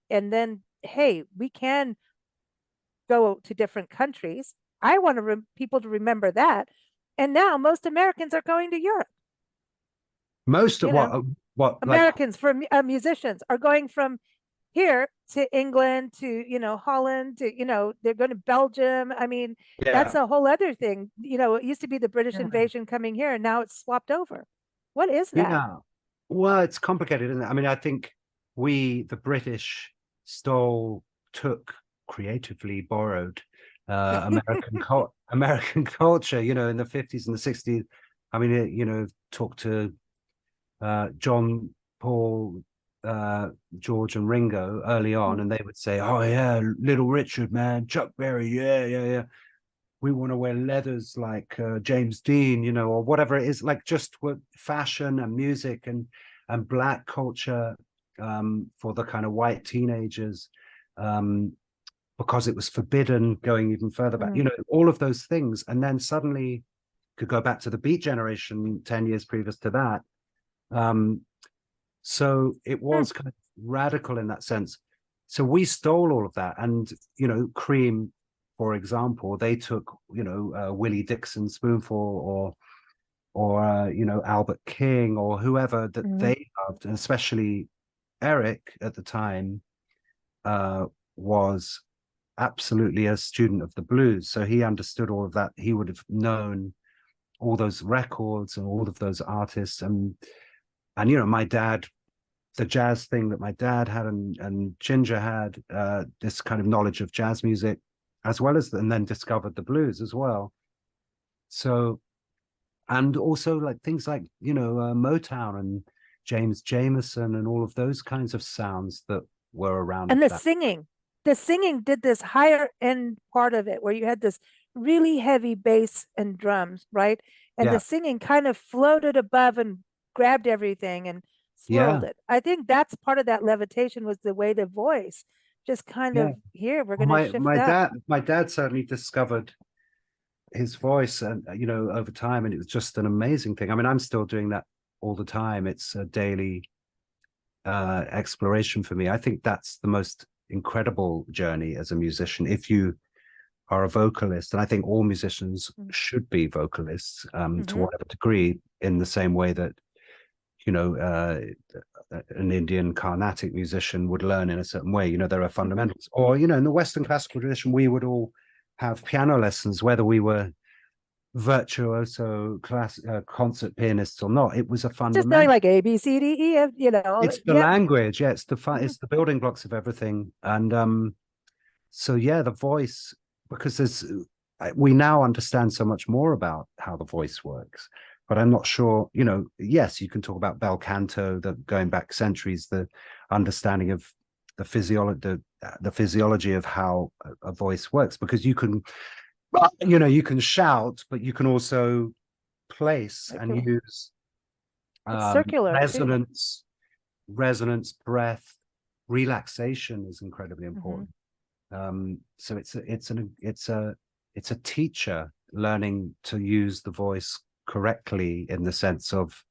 and then hey, we can go to different countries. I want people to remember that. And now most Americans are going to Europe. Most of You know, what like Americans for musicians are going from here to England to, Holland to, they're going to Belgium. I mean, that's yeah. a whole other thing. It used to be the British Yeah. invasion coming here, and now it's swapped over. What is that? Yeah. Well, it's complicated, isn't it? I mean, I think we, the British, took, creatively borrowed American culture, in the 50s and the 60s. I mean, talk to John, Paul, George and Ringo early on, and they would say, "Oh yeah, Little Richard, man, Chuck Berry, yeah, yeah, yeah. We want to wear leathers like James Dean, or whatever it is, like just what fashion and music and black culture for the kind of white teenagers, because it was forbidden going even further back, all of those things. And then suddenly could go back to the Beat generation 10 years previous to that. So it was kind of radical in that sense. So we stole all of that. And, Cream, for example, they took, Willie Dixon Spoonful or Albert King or whoever that they loved, and especially Eric at the time was absolutely a student of the blues. So he understood all of that. He would have known all those records and all of those artists. And my dad, the jazz thing that my dad had and Ginger had, this kind of knowledge of jazz music, as well as, and then discovered the blues as well. So, and also like things like, Motown and James Jamerson and all of those kinds of sounds that were around. And the singing did this higher end part of it, where you had this really heavy bass and drums, right? And the singing kind of floated above and grabbed everything and swirled it. I think that's part of that levitation, was the way the voice just kind of, here, we're going to shift up. My dad certainly discovered his voice, and over time, and it was just an amazing thing. I mean, I'm still doing that all the time. It's a daily exploration for me. I think that's the most incredible journey as a musician, if you are a vocalist. And I think all musicians should be vocalists to whatever degree, in the same way that an Indian Carnatic musician would learn in a certain way. There are fundamentals. Or in the Western classical tradition, we would all have piano lessons, whether we were virtuoso concert pianists or not. It was a fundamental. Just knowing like A, B, C, D, E, F, It's the language. Yeah, it's the building blocks of everything. And so the voice, because we now understand so much more about how the voice works. But I'm not sure, yes, you can talk about bel canto, going back centuries, the understanding of the physiology of how a voice works, because you can shout, but you can also place and use circular resonance, breath, relaxation is incredibly important. So it's a teacher learning to use the voice correctly, in the sense of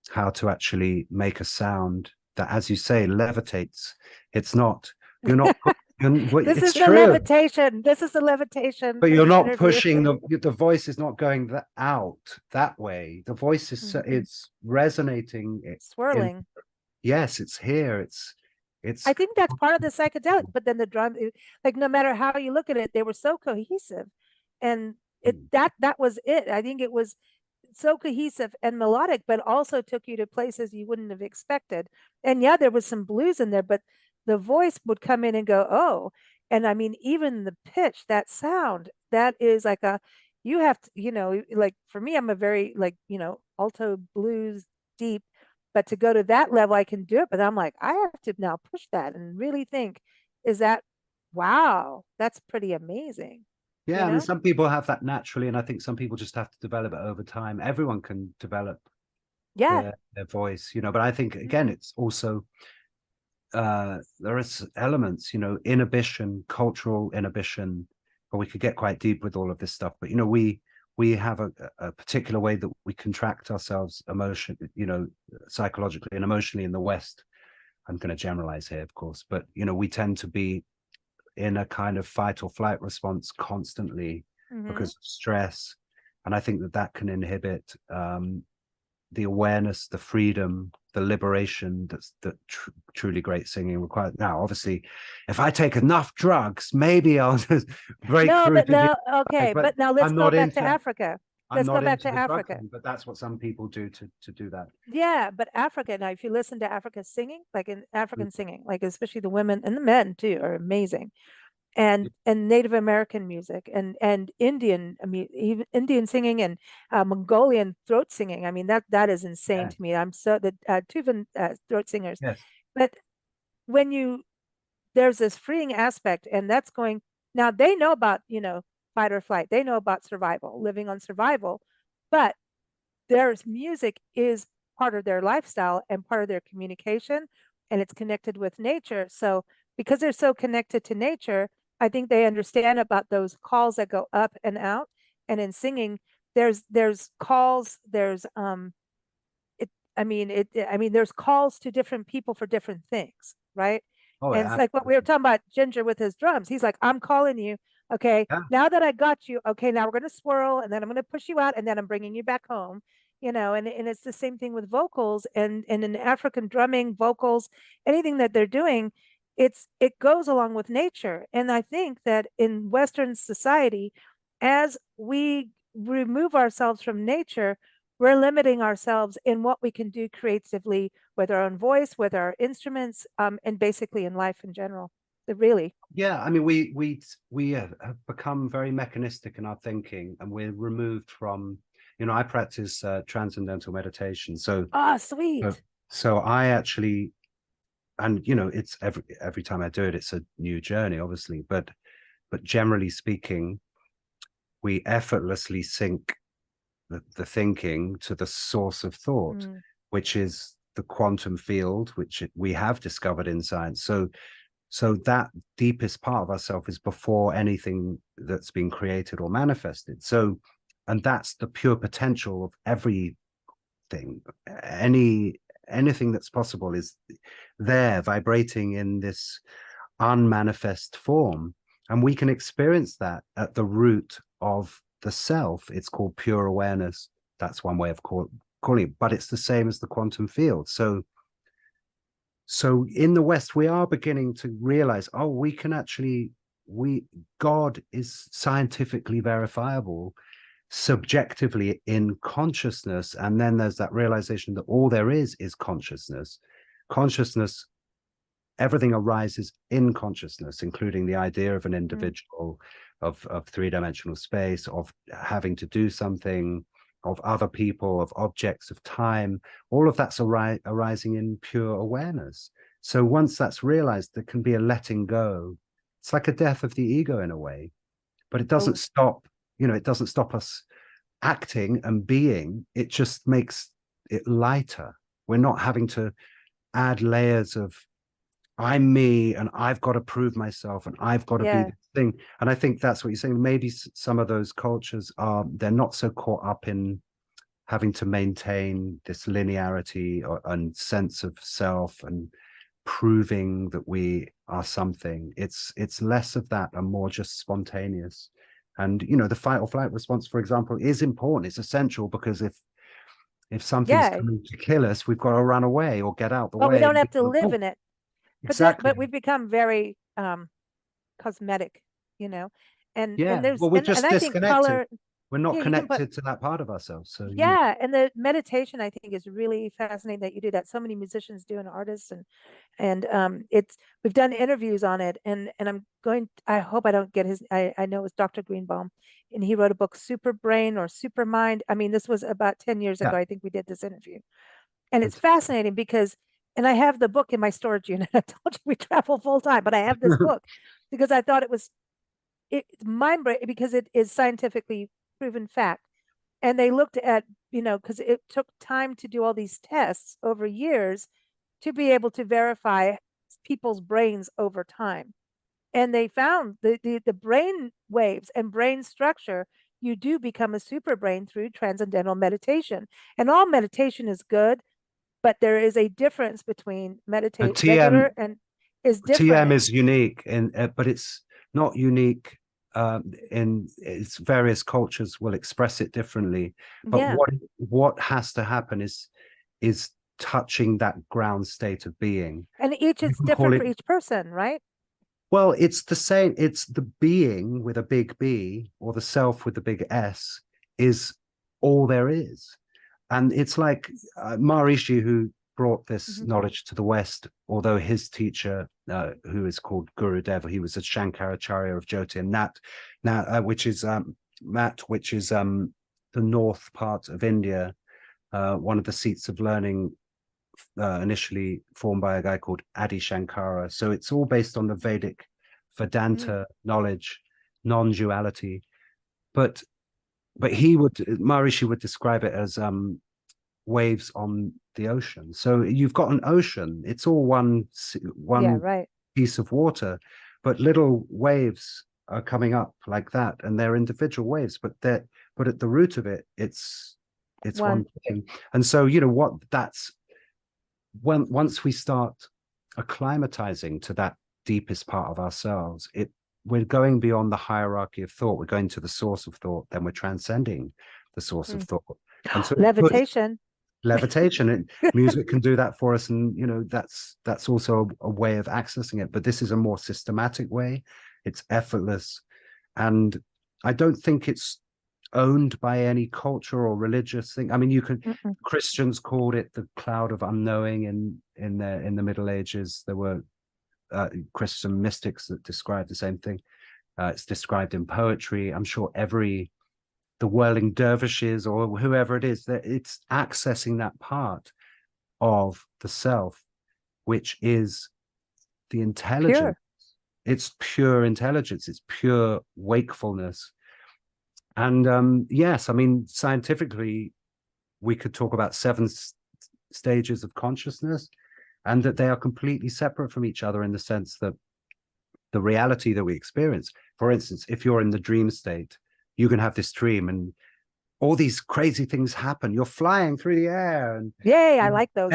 how to actually make a sound that, as you say, levitates. It's not, you're not this is the levitation, but you're not pushing the voice is not going out that way. The voice is it's resonating, it's swirling. Yes, it's here, it's I think that's part of the psychedelic. But then the drum, like, no matter how you look at it, they were so cohesive, and that was it. I think it was so cohesive and melodic, but also took you to places you wouldn't have expected. And there was some blues in there, but the voice would come in and go, oh. And I mean, even the pitch, that sound, that is like you have to, like, for me, I'm a very, like, alto blues deep, but to go to that level, I can do it. But I'm like, I have to now push that and really think, is that, wow, that's pretty amazing. I mean, some people have that naturally, and I think some people just have to develop it over time. Everyone can develop their voice, but I think, again, it's also there is elements, inhibition, cultural inhibition, or we could get quite deep with all of this stuff. But we have a particular way that we contract ourselves psychologically and emotionally in the West. I'm going to generalize here, of course, but we tend to be in a kind of fight or flight response constantly because of stress, and I think that can inhibit the awareness, the freedom, the liberation that truly great singing requires. Now, obviously, if I take enough drugs, maybe I'll just break through. But now let's go back to Africa. Let's go back to Africa. But that's what some people do to do that. Yeah, but Africa, now if you listen to Africa singing, like in African singing, like especially the women and the men too are amazing. And Native American music and Indian, I mean, even Indian singing and Mongolian throat singing. I mean, that is insane to me. I'm so the Tuvan throat singers. Yes. But when there's this freeing aspect, and that's going, now they know about, fight or flight. They know about survival, living on survival, but there's music is part of their lifestyle and part of their communication, and it's connected with nature. So because they're so connected to nature, I think they understand about those calls that go up and out. And in singing, there's calls, there's there's calls to different people for different things, right? And it's like what we were talking about Ginger with his drums. He's like, I'm calling you. Okay, now that I got you, okay, now we're going to swirl, and then I'm going to push you out, and then I'm bringing you back home. And it's the same thing with vocals and in African drumming, vocals, anything that they're doing, it goes along with nature. And I think that in Western society, as we remove ourselves from nature, we're limiting ourselves in what we can do creatively with our own voice, with our instruments, and basically in life in general. Really. Yeah, I mean, we have become very mechanistic in our thinking, and we're removed from, I practice transcendental meditation. So, sweet. So I actually, and it's every time I do it, it's a new journey, obviously. But generally speaking, we effortlessly sync the thinking to the source of thought, which is the quantum field, which we have discovered in science. So that deepest part of ourselves is before anything that's been created or manifested. So, and that's the pure potential of everything. Anything that's possible is there, vibrating in this unmanifest form. And we can experience that at the root of the self. It's called pure awareness. That's one way of calling it, but it's the same as the quantum field. So in the West, we are beginning to realize, we can actually, God is scientifically verifiable, subjectively in consciousness. And then there's that realization that all there is consciousness. Consciousness, everything arises in consciousness, including the idea of an individual, of three-dimensional space, of having to do something, of other people, of objects, of time. All of that's arising in pure awareness. So once that's realized, there can be a letting go. It's like a death of the ego in a way, but it doesn't stop, it doesn't stop us acting and being. It just makes it lighter. We're not having to add layers of I'm me and I've got to prove myself and I've got to be this thing. And I think that's what you're saying. Maybe some of those cultures they're not so caught up in having to maintain this linearity and sense of self and proving that we are something. It's less of that and more just spontaneous. And the fight or flight response, for example, is important. It's essential, because if something's coming to kill us, we've got to run away or get out the way. We don't have to live in it. Exactly. But we've become very cosmetic, and there's we're just disconnected. Color, we're not connected to that part of ourselves. So and the meditation, I think, is really fascinating that you do that. So many musicians do, and artists, and we've done interviews on it, and I hope I don't get his. I know it was Dr. Greenbaum, and he wrote a book, Super Brain or Super Mind. I mean, this was about 10 years ago. I think we did this interview, and it's fascinating because. And I have the book in my storage unit. I told you we travel full time, but I have this book because I thought it's mind-blowing, because it is scientifically proven fact. And they looked at, because it took time to do all these tests over years to be able to verify people's brains over time. And they found the brain waves and brain structure, you do become a super brain through transcendental meditation. And all meditation is good, but there is a difference between meditate regular and is different. TM is unique, but it's not unique in its various cultures will express it differently. But Yeah. what has to happen is touching that ground state of being. And each is different for each person, right? Well, it's the same. It's the being with a big B or the self with the big S is all there is. And it's like Maharishi, who brought this knowledge to the West, although his teacher, who is called Guru Deva, he was a Shankaracharya of Jyoti, and which is the north part of India, one of the seats of learning initially formed by a guy called Adi Shankara. So it's all based on the Vedic Vedanta knowledge, non-duality. But Maharishi would describe it as waves on the ocean. So you've got an ocean, it's all one piece of water, but little waves are coming up like that, and they're individual waves, but at the root of it, it's one thing. And so once we start acclimatizing to that deepest part of ourselves, we're going beyond the hierarchy of thought, we're going to the source of thought, then we're transcending the source of thought. And so levitation, and music can do that for us, and that's also a way of accessing it, but this is a more systematic way. It's effortless, and I don't think it's owned by any culture or religious thing. I mean, Christians called it the cloud of unknowing in the Middle Ages. There were Christian mystics that described the same thing. It's described in poetry. I'm sure the whirling dervishes or whoever it is, that it's accessing that part of the self, which is the intelligence. It's pure intelligence. It's pure wakefulness. And yes, I mean, scientifically, we could talk about 7 stages of consciousness, and that they are completely separate from each other in the sense that the reality that we experience, for instance, if you're in the dream state, you can have this dream and all these crazy things happen. You're flying through the air, and I like those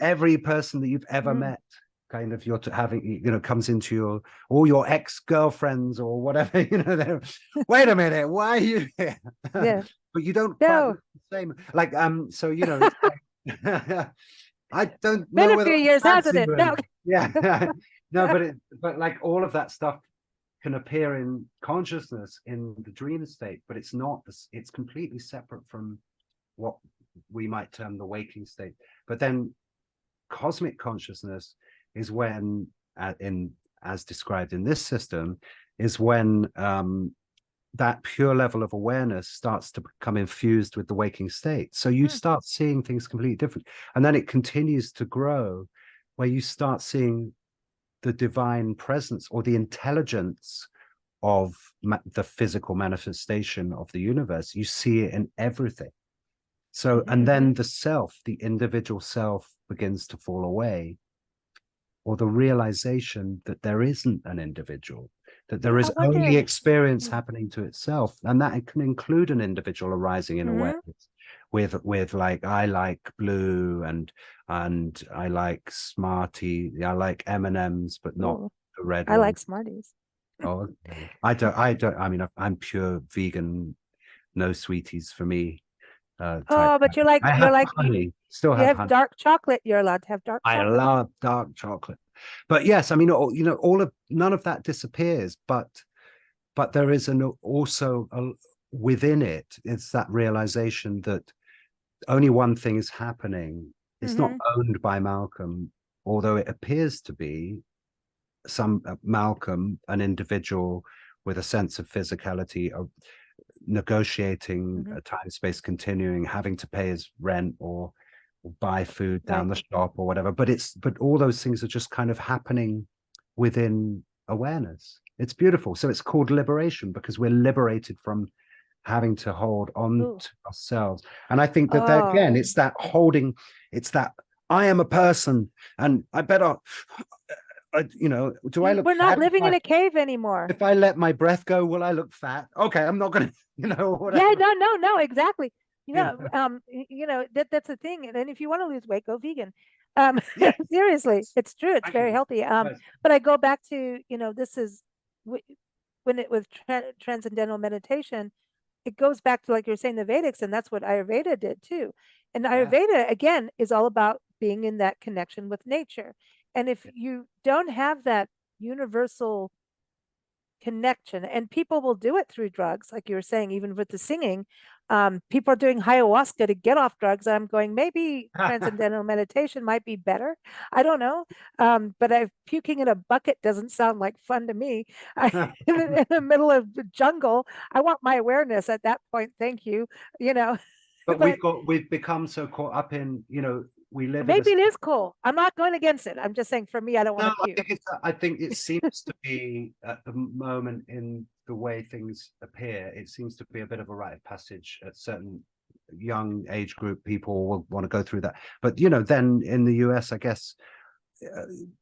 every person that you've ever met, kind of you're having, comes into all your ex-girlfriends or whatever, wait a minute, why are you here? But you don't quite the same, like so it's like, I don't know. Been a few years, hasn't it? No. Yeah. No, but like all of that stuff can appear in consciousness in the dream state, but it's not. It's completely separate from what we might term the waking state. But then cosmic consciousness is when, as described in this system, is when that pure level of awareness starts to become infused with the waking state. So you start seeing things completely different. And then it continues to grow, where you start seeing the divine presence or the intelligence of the physical manifestation of the universe. You see it in everything. So, and then the individual self begins to fall away, or the realization that there isn't an individual, that there is only experience happening to itself, and that it can include an individual arising in awareness with like, I like blue and I like Smartie, I like M&Ms, but not the red I like Smarties. Oh, I mean, I'm pure vegan, no sweeties for me. But you're like honey. Still have honey. Dark chocolate. You're allowed to have dark chocolate. I love dark chocolate. But yes, I mean, none of that disappears, but there is within it, it's that realization that only one thing is happening. It's not owned by Malcolm, although it appears to be Malcolm, an individual with a sense of physicality, of negotiating a time space continuing, having to pay his rent or buy food down the shop or whatever. But all those things are just kind of happening within awareness. It's beautiful. So it's called liberation, because we're liberated from having to hold on to ourselves. And I think that again, it's that holding, it's that I am a person and I better you know, do I look We're not fat living in a cave anymore. if I let my breath go? Will I look fat? Okay, I'm not gonna, you know, whatever. Yeah, no, exactly. You You know, know? that's the thing. And if you want to lose weight, go vegan. Yeah, Seriously, it's true. It's thank very you. healthy. Yes. But I go back to, this is when it was transcendental meditation. It goes back to, like you're saying, the Vedics, and that's what Ayurveda did too. And Yeah. Ayurveda again is all about being in that connection with nature. And if you don't have that universal connection, and people will do it through drugs, like you were saying, even with the singing, people are doing ayahuasca to get off drugs. I'm going, maybe transcendental meditation might be better. I don't know. But puking in a bucket doesn't sound like fun to me. In the middle of the jungle, I want my awareness at that point. Thank you. But But we've become so caught up in, you know, we live in a maybe it is cool. I'm not going against it. I'm just saying, for me, I don't want no, to puke. I think it seems to be at the moment in the way things appear, it seems to be a bit of a rite of passage at certain young age group. People will want to go through that. But, you know, then in the US, I guess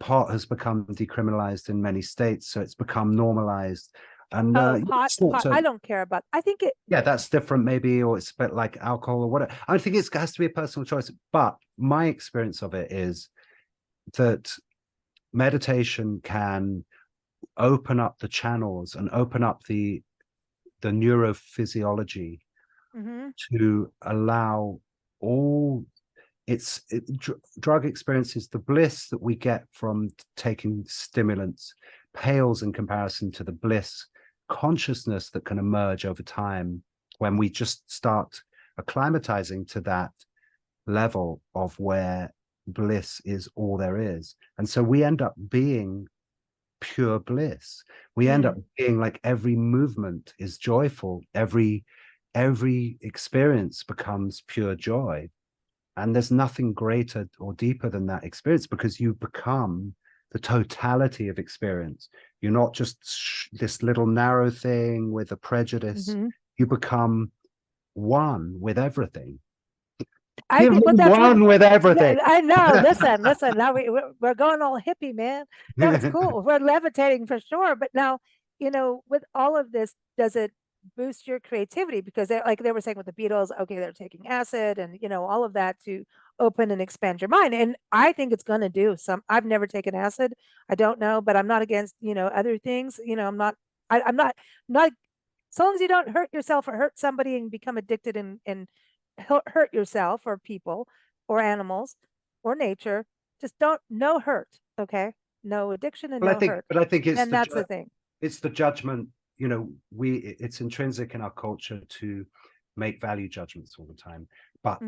pot has become decriminalized in many states. So it's become normalized. And Pot. I don't care about. I think it. yeah, that's different maybe, or it's a bit like alcohol or whatever. I think it has to be a personal choice. But my experience of it is that meditation can open up the channels and open up the neurophysiology to allow all drug experiences. The bliss that we get from taking stimulants pales in comparison to the bliss consciousness that can emerge over time when we just start acclimatizing to that level of where bliss is all there is. And so we end up being pure bliss. We end up being like every movement is joyful. Every experience becomes pure joy. And there's nothing greater or deeper than that experience, because you become the totality of experience. You're not just this little narrow thing with a prejudice. You become one with everything. One with everything. I know. Listen. Now we're going all hippie, man. No, it's cool. We're levitating for sure. But now, with all of this, does it boost your creativity? Because like they were saying with the Beatles, okay, they're taking acid and all of that to open and expand your mind. And I think it's going to do some. I've never taken acid. I don't know, but I'm not against other things. I'm not. I'm not. So long as you don't hurt yourself or hurt somebody and become addicted and hurt yourself or people or animals or nature, just no hurt. Okay, no addiction and no hurt. But I think it's and that's the thing. It's the judgment. It's intrinsic in our culture to make value judgments all the time. But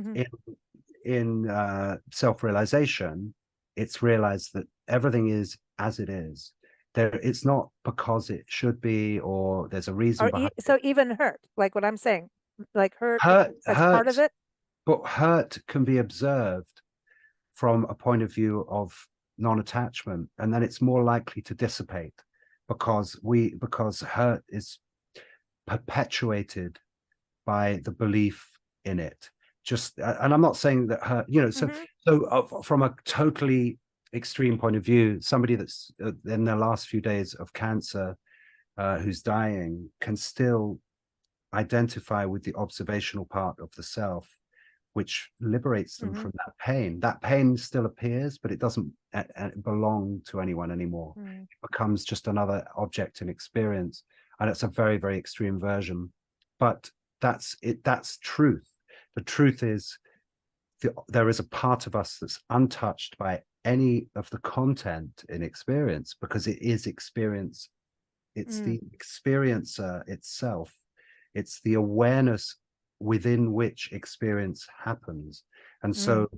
in self-realization, it's realized that everything is as it is. It's not because it should be, or there's a reason behind it. So even hurt, like what I'm saying, like hurt as part of it. But hurt can be observed from a point of view of non-attachment, and then it's more likely to dissipate because hurt is perpetuated by the belief in it. And I'm not saying that hurt, so from a totally extreme point of view, somebody that's in their last few days of cancer, who's dying, can still identify with the observational part of the self, which liberates them from that pain. That pain still appears, but it doesn't belong to anyone anymore. It becomes just another object in experience. And it's a very, very extreme version. But that's it. That's truth. The truth is there is a part of us that's untouched by any of the content in experience, because it is experience. It's the experiencer itself. It's the awareness within which experience happens. And so,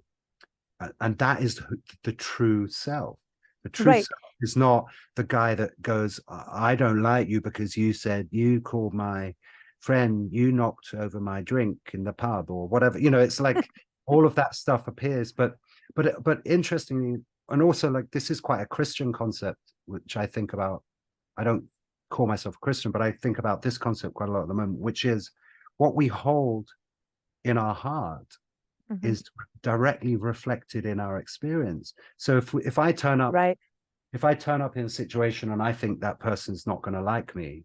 and that is the true self. The true self is not the guy that goes, I don't like you because you said, you called my friend, you knocked over my drink in the pub or whatever. It's like all of that stuff appears. But interestingly, and also like this is quite a Christian concept, which I think about. I don't call myself a Christian, but I think about this concept quite a lot at the moment, which is what we hold in our heart is directly reflected in our experience. So if I turn up if I turn up in a situation and I think that person's not going to like me,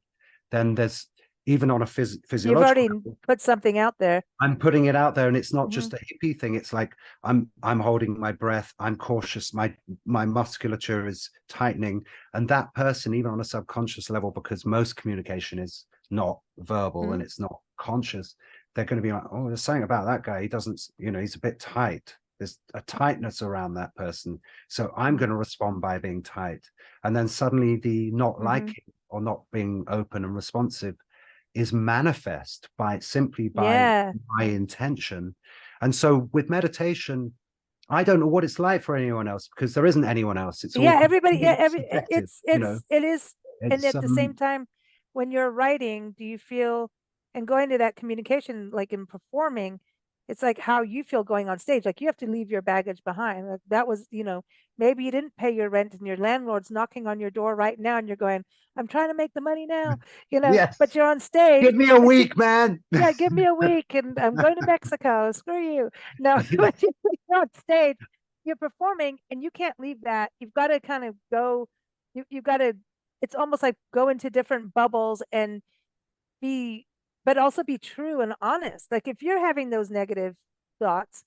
then there's, even on a You've physiological already level, put something out there. I'm putting it out there, and it's not Mhm. just a hippie thing. It's like I'm holding my breath, I'm cautious, my musculature is tightening, and that person, even on a subconscious level, because most communication is not verbal and Mhm. it's not conscious, they're going to be like, oh, there's something about that guy. He doesn't, he's a bit tight. There's a tightness around that person. So I'm going to respond by being tight. And then suddenly the not Mhm. liking or not being open and responsive is manifest by simply by Yeah. my intention. And so with meditation, I don't know what it's like for anyone else, because there isn't anyone else. It's all Yeah, everybody, yeah, completely subjective, it is. And it's at the same time, when you're writing, do you feel, and going to that communication, like in performing, it's like how you feel going on stage. Like you have to leave your baggage behind. Like that was, maybe you didn't pay your rent and your landlord's knocking on your door right now and you're going, I'm trying to make the money now, but yes, you're on stage. give me a It's, week, man. yeah, give me a week and I'm going to Mexico. Screw you. No, when you're on stage, you're performing and you can't leave that. You've got to kind of go, you've got to, it's almost like go into different bubbles and be, but also be true and honest. Like if you're having those negative thoughts,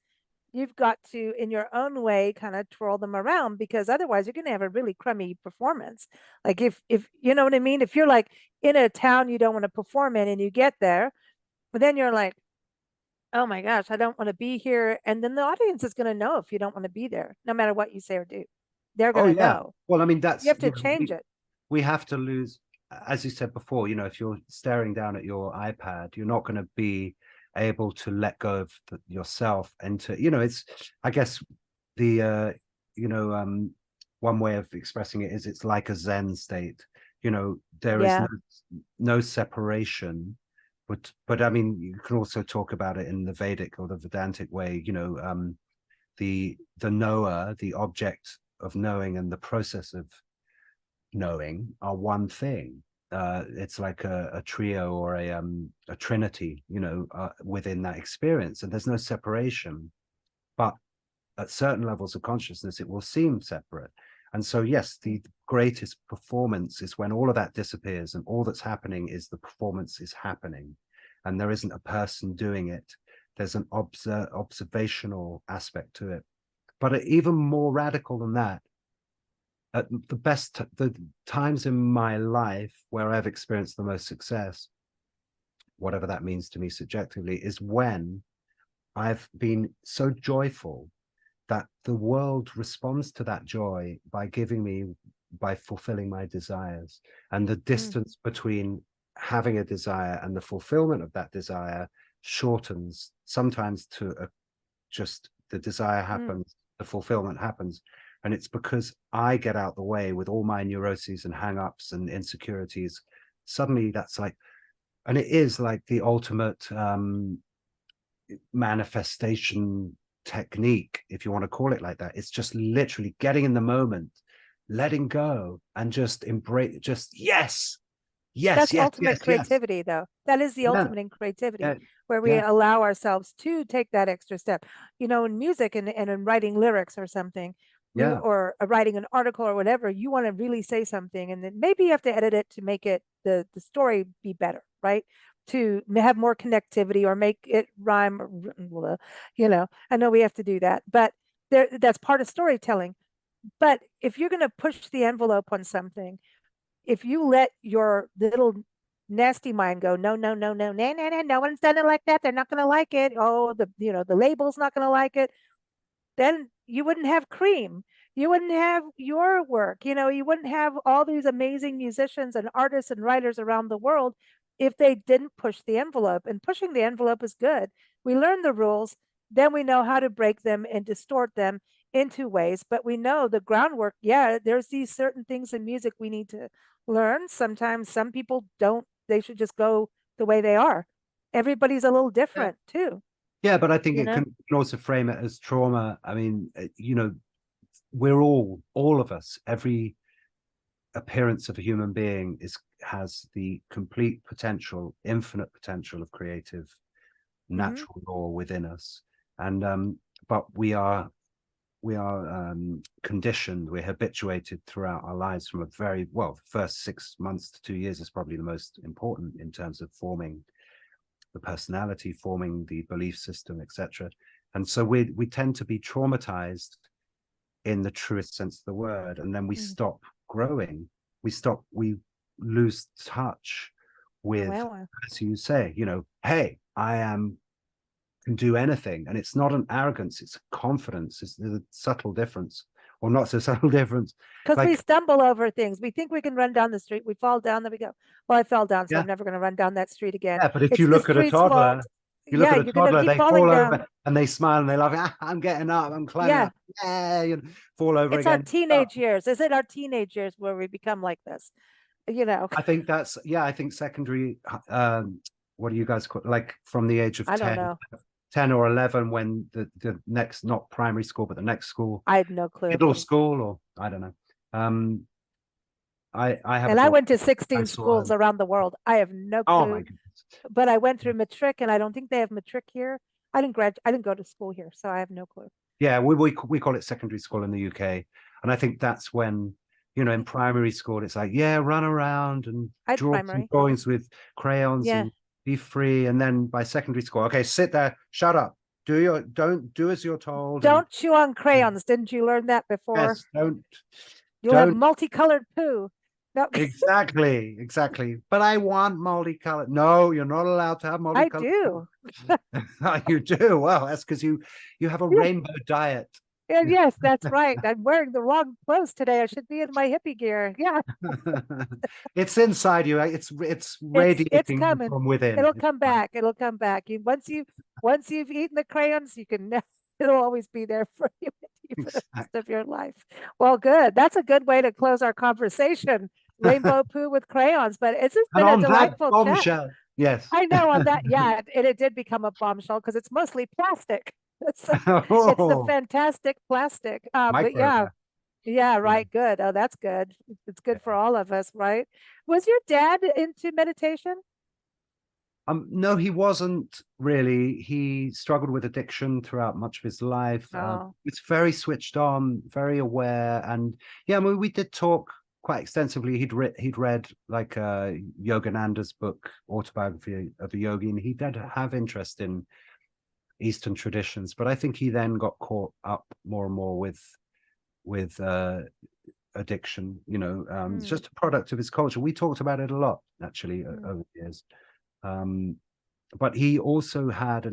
you've got to, in your own way, kind of twirl them around, because otherwise you're going to have a really crummy performance. Like if you know what I mean? If you're like in a town you don't want to perform in and you get there, but then you're like, oh my gosh, I don't want to be here. And then the audience is going to know if you don't want to be there, no matter what you say or do. They're Oh going to yeah. know. Well, I mean, You that's, have to change it. we have to lose, as you said before, if you're staring down at your iPad, you're not going to be able to let go of yourself and to, it's, I guess the, one way of expressing it is it's like a Zen state. There is Yeah. no separation, but I mean, you can also talk about it in the Vedic or the Vedantic way, the knower, the object of knowing, and the process of knowing are one thing. It's like a trio or a trinity, within that experience, and there's no separation. But at certain levels of consciousness, it will seem separate. And so, yes, the greatest performance is when all of that disappears and all that's happening is the performance is happening, and there isn't a person doing it. There's an observational aspect to it. But even more radical than that, at the times in my life where I've experienced the most success, whatever that means to me subjectively, is when I've been so joyful that the world responds to that joy by fulfilling my desires. And the Mm. distance between having a desire and the fulfillment of that desire shortens, sometimes to just the desire Mm. happens, the fulfillment happens. And it's because I get out the way with all my neuroses and hang-ups and insecurities. Suddenly that's like, and it is like the ultimate manifestation technique, if you want to call it like that. It's just literally getting in the moment, letting go, and just embrace, just yes, yes, That's yes, ultimate yes, yes. creativity, though. That is the Yeah, ultimate in creativity, yeah, where we yeah, allow ourselves to take that extra step. In music and in writing lyrics or something, yeah, or writing an article or whatever, you want to really say something, and then maybe you have to edit it to make it the story be better, right? To have more connectivity or make it rhyme, I know we have to do that, but that's part of storytelling. But if you're going to push the envelope on something, if you let your little nasty mind go, no, no, no, no, no, no, no, no one's done it like that. They're not going to like it. Oh, the label's not going to like it. Then you wouldn't have Cream. You wouldn't have your work. You wouldn't have all these amazing musicians and artists and writers around the world if they didn't push the envelope. And pushing the envelope is good. We learn the rules, then we know how to break them and distort them into ways. But we know the groundwork. Yeah, there's these certain things in music we need to learn. Sometimes some people don't, they should just go the way they are. Everybody's a little yeah. different too, Yeah, but I think you it know? can also frame it as trauma. I mean, we're all of us, every appearance of a human being has the complete potential, infinite potential of creative Mm-hmm. natural law within us. And but we are conditioned, we're habituated throughout our lives from a very, well, first 6 months to 2 years is probably the most important in terms of forming the personality, forming the belief system, etc. And so we tend to be traumatized in the truest sense of the word, and then we stop growing. We lose touch with, as you say, hey, can do anything. And it's not an arrogance, it's a confidence. There's a subtle difference, or not so subtle difference. Because we stumble over things. We think we can run down the street. We fall down, then we go, well, I fell down, so I'm never going to run down that street again. Yeah, but if you look at a toddler, they fall over and they smile and they laugh. I'm getting up, I'm climbing up. Yeah, fall over again. It's our teenage years. Is it our teenage years where we become like this? I think that's, I think secondary, what do you guys call it? Like from the age of 10 or 11, when the next, not primary school, but the next school. I had no clue. Middle school, or I don't know. I went to 16 schools around the world. I have no clue. Oh my goodness. But I went through matric, and I don't think they have matric here. I didn't go to school here, so I have no clue. Yeah, we call it secondary school in the UK. And I think that's when, in primary school, it's like, run around and draw some drawings with crayons and be free. And then by secondary school, okay, sit there, shut up. Don't do as you're told. Don't chew on crayons. Didn't you learn that before? Yes, You'll have multicolored poo. No. Exactly. But I want multicolored. No, you're not allowed to have multicolored. I do. You do? Well, that's because you have a rainbow diet. Yes, that's right. I'm wearing the wrong clothes today. I should be in my hippie gear. Yeah. It's inside you. It's radiating from within. It'll come back. It'll come back. Once you've eaten the crayons, it'll always be there for you for the rest of your life. Well, good. That's a good way to close our conversation. Rainbow poo with crayons. But it's just been a delightful chat. Yes. I know on that. Yeah, it did become a bombshell because it's mostly plastic. It's a fantastic plastic. But right. Good. Oh, that's good. It's good for all of us, right? Was your dad into meditation? No, he wasn't really. He struggled with addiction throughout much of his life. It's very switched on, very aware, and we did talk quite extensively. He'd read like Yogananda's book, Autobiography of a Yogi, and he did have interest in Eastern traditions, but I think he then got caught up more and more with addiction. It's just a product of his culture. We talked about it a lot actually over the years. But he also had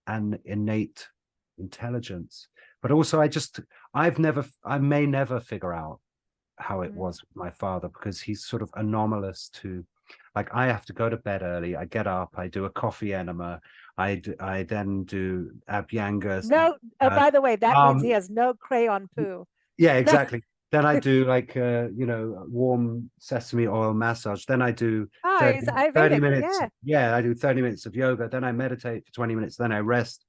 an innate intelligence, but also I may never figure out how it was with my father, because he's sort of anomalous to, like, I have to go to bed early, I get up, I do a coffee enema, I then do abhyangas. No, by the way, that means he has no crayon poo. Yeah, exactly. Then I do like warm sesame oil massage. Then I do 30 minutes. I do 30 minutes of yoga. Then I meditate for 20 minutes. Then I rest.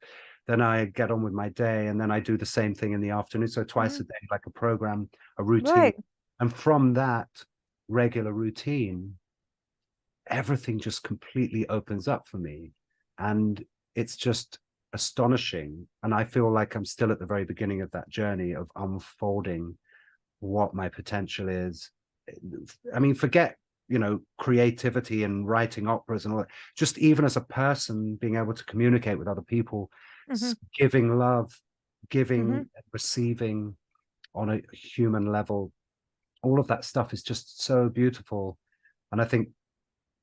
Then I get on with my day. And then I do the same thing in the afternoon. So twice a day, like a program, a routine. Right. And from that regular routine, everything just completely opens up for me. And it's just astonishing. And I feel like I'm still at the very beginning of that journey of unfolding what my potential is. I mean, forget, creativity and writing operas and all that. Just even as a person, being able to communicate with other people, giving love, giving, receiving on a human level, all of that stuff is just so beautiful. And I think,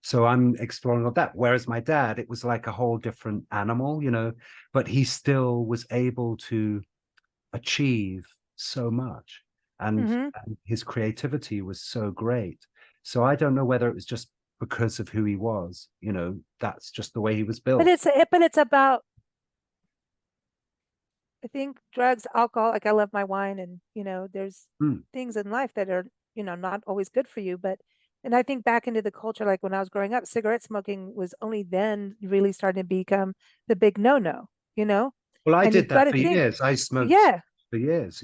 so I'm exploring all that. Whereas my dad, it was like a whole different animal, but he still was able to achieve so much. And his creativity was so great. So I don't know whether it was just because of who he was, that's just the way he was built. But it's about, I think, drugs, alcohol. Like, I love my wine, and there's things in life that are not always good for you. And I think back into the culture, like when I was growing up, cigarette smoking was only then really starting to become the big no-no. Well, I did that for years. I smoked for years.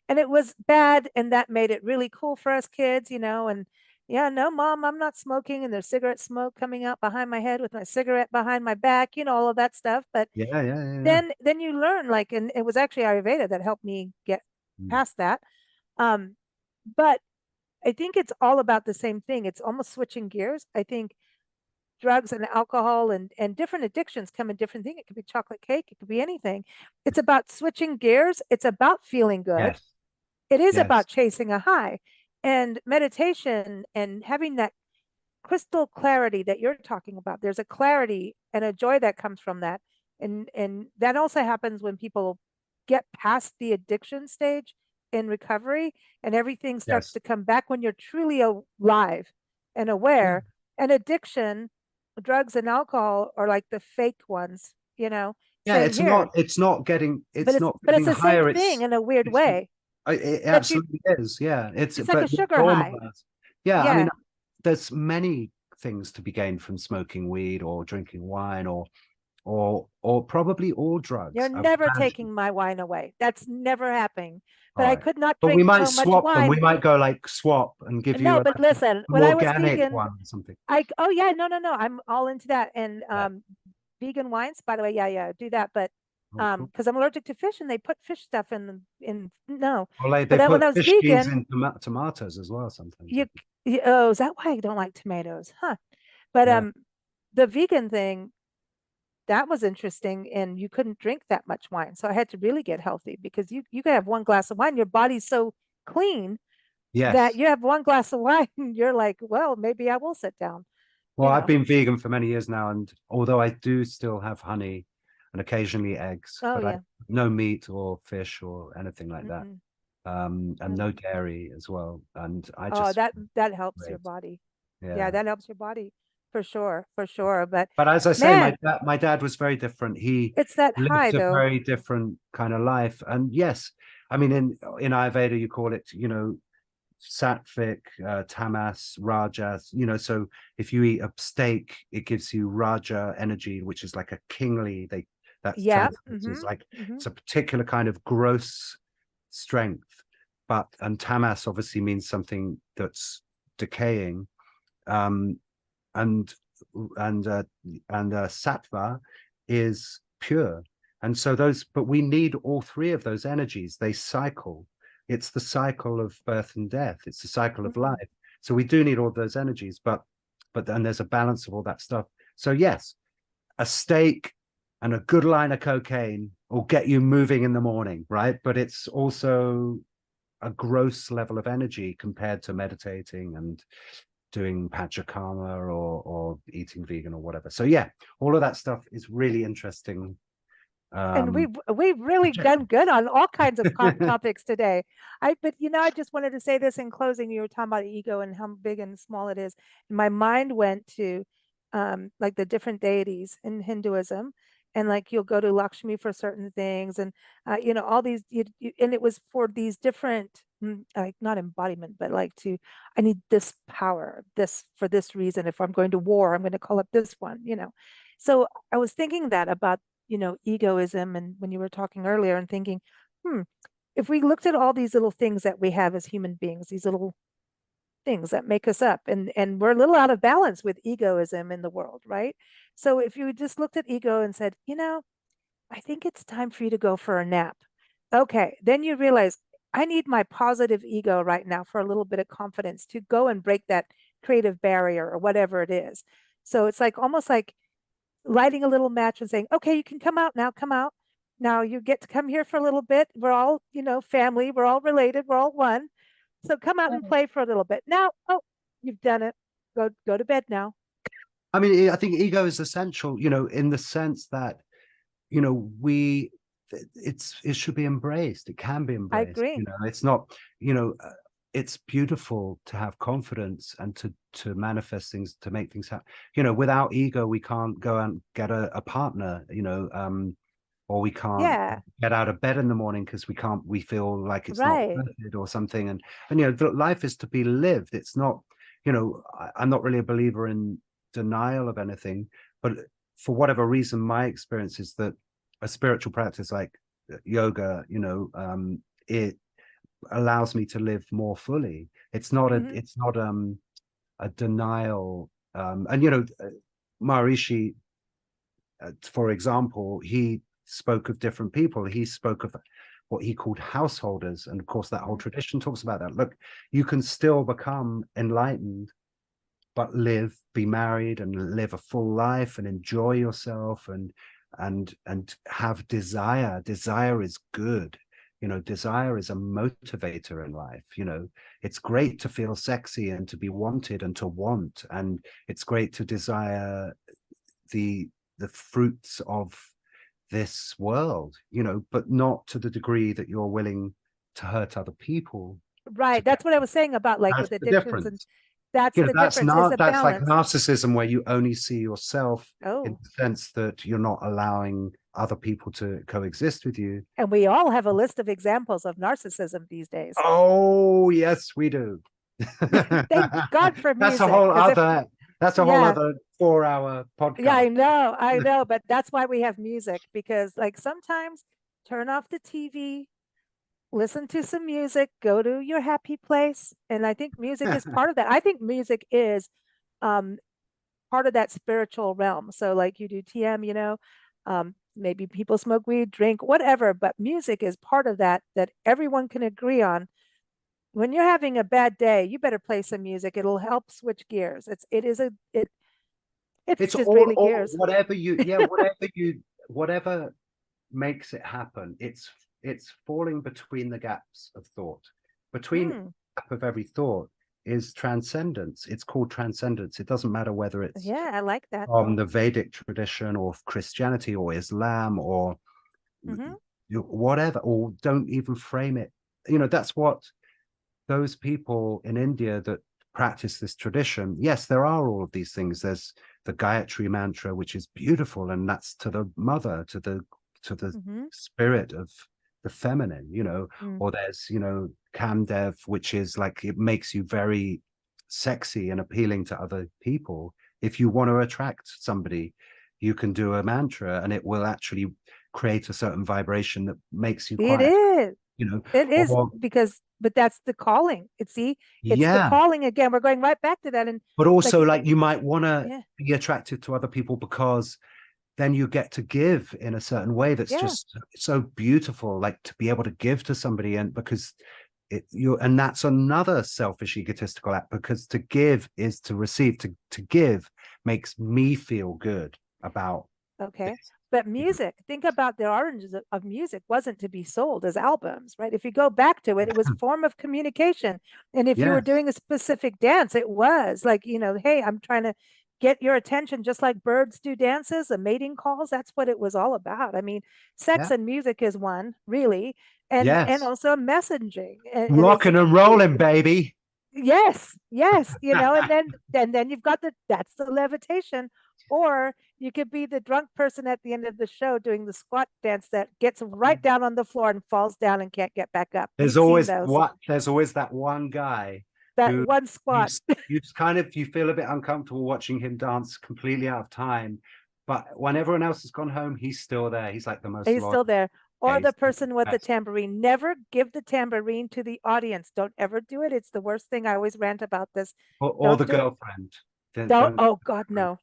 And it was bad, and that made it really cool for us kids, and Yeah, no, mom, I'm not smoking. And there's cigarette smoke coming out behind my head with my cigarette behind my back, all of that stuff. But Yeah, yeah, yeah, yeah. then you learn, like, and it was actually Ayurveda that helped me get Mm. past that. Um, but I think it's all about the same thing. It's almost switching gears. I think drugs and alcohol and different addictions come in different things. It could be chocolate cake, it could be anything. It's about switching gears. It's about feeling good. Yes, It is yes, about chasing a high. And meditation and having that crystal clarity that you're talking about. There's a clarity and a joy that comes from that. And that also happens when people get past the addiction stage in recovery and everything starts yes. to come back when you're truly alive and Yeah, aware. And addiction, drugs and alcohol are like the fake ones, yeah. saying here, It's not getting. but It's it's not but it's getting the same higher. thing in a weird It's way. it But you absolutely is. Yeah. it's like a But sugar high. normalized. Yeah. I mean, Yeah. there's many things to be gained from smoking weed or drinking wine or probably all You're drugs. I would never imagine. taking my wine away. That's never happening. But All I right. could not But we drink might so much swap them. We wine. might go like swap and give you No, a but listen, when more I was organic vegan, one or something. oh yeah, no, I'm all into that. And Yeah. vegan wines, by the way, yeah, do that. But Oh, cool. because I'm allergic to fish and they put fish stuff in no. Well, like But they then when put I was fish seeds vegan, in tomatoes as well sometimes, I you, think. oh, is that why I don't like tomatoes? Huh. But Yeah. the vegan thing, that was interesting, and you couldn't drink that much wine. So I had to really get healthy because you could have one glass of wine, your body's so clean that Yes. you have one glass of wine, and you're like, well, maybe I will sit down, Well, you I've know. been vegan for many years now, and although I do still have honey and occasionally eggs, Oh but I yeah. no meat or fish or anything like that. Mm-mm. And no dairy as well. And I Oh, just that helps your great. body. Yeah, Yeah. that helps your body for sure, for sure. But But as I say, man, my dad was very different. He it's that high lived a though. very different kind of life. And yes, I mean in Ayurveda you call it, sattvic, tamas, rajas, so if you eat a steak, it gives you raja energy, which is like a kingly, that's Yeah. translated as like, Mm-hmm. it's a particular kind of gross strength. And tamas obviously means something that's decaying. Um, and and sattva is pure. And so but we need all three of those energies. They cycle. It's the cycle of birth and death. It's the cycle of Mm-hmm. life. So we do need all those energies, but then there's a balance of all that stuff. So yes, a steak and a good line of cocaine will get you moving in the morning, right? But it's also a gross level of energy compared to meditating and doing panchakarma or eating vegan or whatever. So yeah, all of that stuff is really interesting. And Um, we've really subject. done good on all kinds of topics today. But I just wanted to say this in closing. You were talking about ego and how big and small it is. And my mind went to like the different deities in Hinduism, and like you'll go to Lakshmi for certain things, and all these. And it was for these different, like not embodiment, but like I need this power, this for this reason. If I'm going to war, I'm going to call up this one. So I was thinking that about egoism. And when you were talking earlier and thinking, hmm, if we looked at all these little things that we have as human beings, these little things that make us up, and we're a little out of balance with egoism in the world, right? So if you just looked at ego and said, I think it's time for you to go for a nap. Okay, then you realize I need my positive ego right now for a little bit of confidence to go and break that creative barrier or whatever it is. So it's like almost like lighting a little match and saying, okay, you can come out now, come out. Now you get to come here for a little bit. We're all, family. We're all related. We're all one. So come out and play for a little bit. Now, oh, you've done it. Go to bed now. I mean, I think ego is essential, in the sense that, we it should be embraced. It can be I embraced. agree. It's not, it's beautiful to have confidence and to manifest things, to make things happen. Without ego, we can't go and get a partner, or we can't Yeah, get out of bed in the morning because we feel like it's not right. worth it or something. And life is to be lived. It's not, I'm not really a believer in denial of anything, but for whatever reason, my experience is that a spiritual practice like yoga, it allows me to live more fully. It's not Hmm. a denial. And Maharishi, for example, he spoke of different people. He spoke of what he called householders, and of course that whole tradition talks about that. Look, you can still become enlightened but be married and live a full life and enjoy yourself and have desire. Desire is good. Desire is a motivator in life. It's great to feel sexy and to be wanted and to want, and it's great to desire the fruits of this world, but not to the degree that you're willing to hurt other people. Right. That's what I was saying about like That's with the addictions, and difference. that's the That's difference. not Is a that's like balance. narcissism, where you only see yourself in Oh, the sense that you're not allowing other people to coexist with you. and we all have a list of examples of narcissism these days. Oh, yes, we do. Thank God for That's a music, whole 'cause if other that's a whole yeah, other 4-hour yeah, podcast. I know, but that's why we have music, because like sometimes turn off the TV, listen to some music, go to your happy place, and I think music is part of that. I think music is um part of that spiritual realm. So like you do TM, maybe people smoke weed, drink, whatever, but music is part of that everyone can agree on. When you're having a bad day, you better play some music. It'll help switch gears. It's It's just really all gears. whatever makes it happen. It's falling between the gaps of thought. Between the gap of every thought is transcendence. It's called transcendence. It doesn't matter whether it's Yeah, I like that. from the Vedic tradition or Christianity or Islam or whatever, or don't even frame it. That's what those people in India that practice this tradition. Yes, there are all of these things. There's the Gayatri mantra, which is beautiful, and that's to the mother, to the spirit of the feminine, or there's, Kamdev, which is like, it makes you very sexy and appealing to other people. If you want to attract somebody, you can do a mantra and it will actually create a certain vibration that makes you It quiet, is. It is or, but that's the calling. It's the yeah, calling again. We're going right back to that. And but also like you might want to yeah, be attracted to other people because then you get to give in a certain way that's just so beautiful, like to be able to give to somebody, and because and that's another selfish egotistical act, because to give is to receive. To give makes me feel good about this. But music, think about the origins of music wasn't to be sold as albums, right? If you go back to it, it was form of communication. And if you were doing a specific dance, it was like, hey, I'm trying to get your attention, just like birds do dances, a mating calls. That's what it was all about. I mean, sex and music is one, really, and also messaging. Rocking and rolling, baby. Yes, and then you've got that's the levitation. Or you could be the drunk person at the end of the show doing the squat dance that gets right down on the floor and falls down and can't get back up. There's always that one guy, that one squat. You feel a bit uncomfortable watching him dance completely out of time, but when everyone else has gone home, he's still there. He's like the most He's still there. Or the person with the tambourine. Never give the tambourine to the audience. Don't ever do it. It's the worst thing. I always rant about this. Or the girlfriend. Don't. Oh God, no.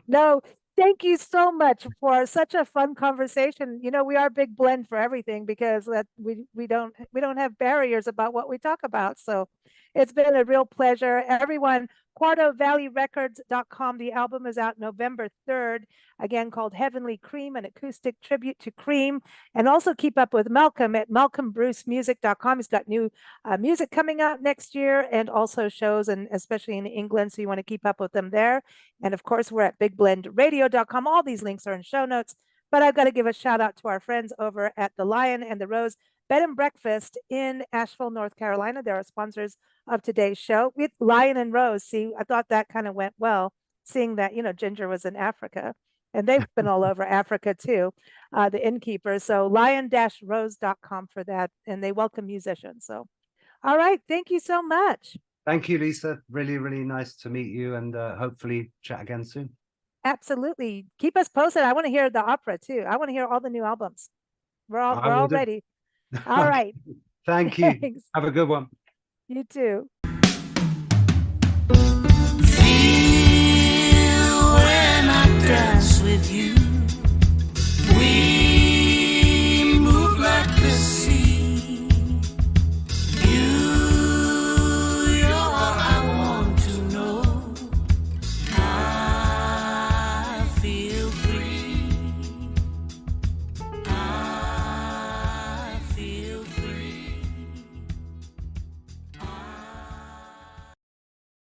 No, thank you so much for such a fun conversation. We are Big Blend for everything, because we don't have barriers about what we talk about. So it's been a real pleasure. Everyone, QuartoValleyRecords.com. The album is out November 3rd, again called Heavenly Cream, an acoustic tribute to Cream. And also keep up with Malcolm at MalcolmBruceMusic.com. He's got new music coming out next year, and also shows, and especially in England. So you want to keep up with them there. And of course, we're at BigBlendRadio.com. All these links are in show notes. But I've got to give a shout out to our friends over at the Lion and the Rose Bed and Breakfast in Asheville, North Carolina. They're our sponsors of today's show with Lion and Rose. See, I thought that kind of went well, seeing that, Ginger was in Africa, and they've been all over Africa too, the innkeepers. So lion-rose.com for that. And they welcome musicians. So, all right. Thank you so much. Thank you, Lisa. Really, really nice to meet you, and hopefully chat again soon. Absolutely. Keep us posted. I want to hear the opera too. I want to hear all the new albums. We're all ready. All right. Thank you. Thanks. Have a good one. You too. dance with you. We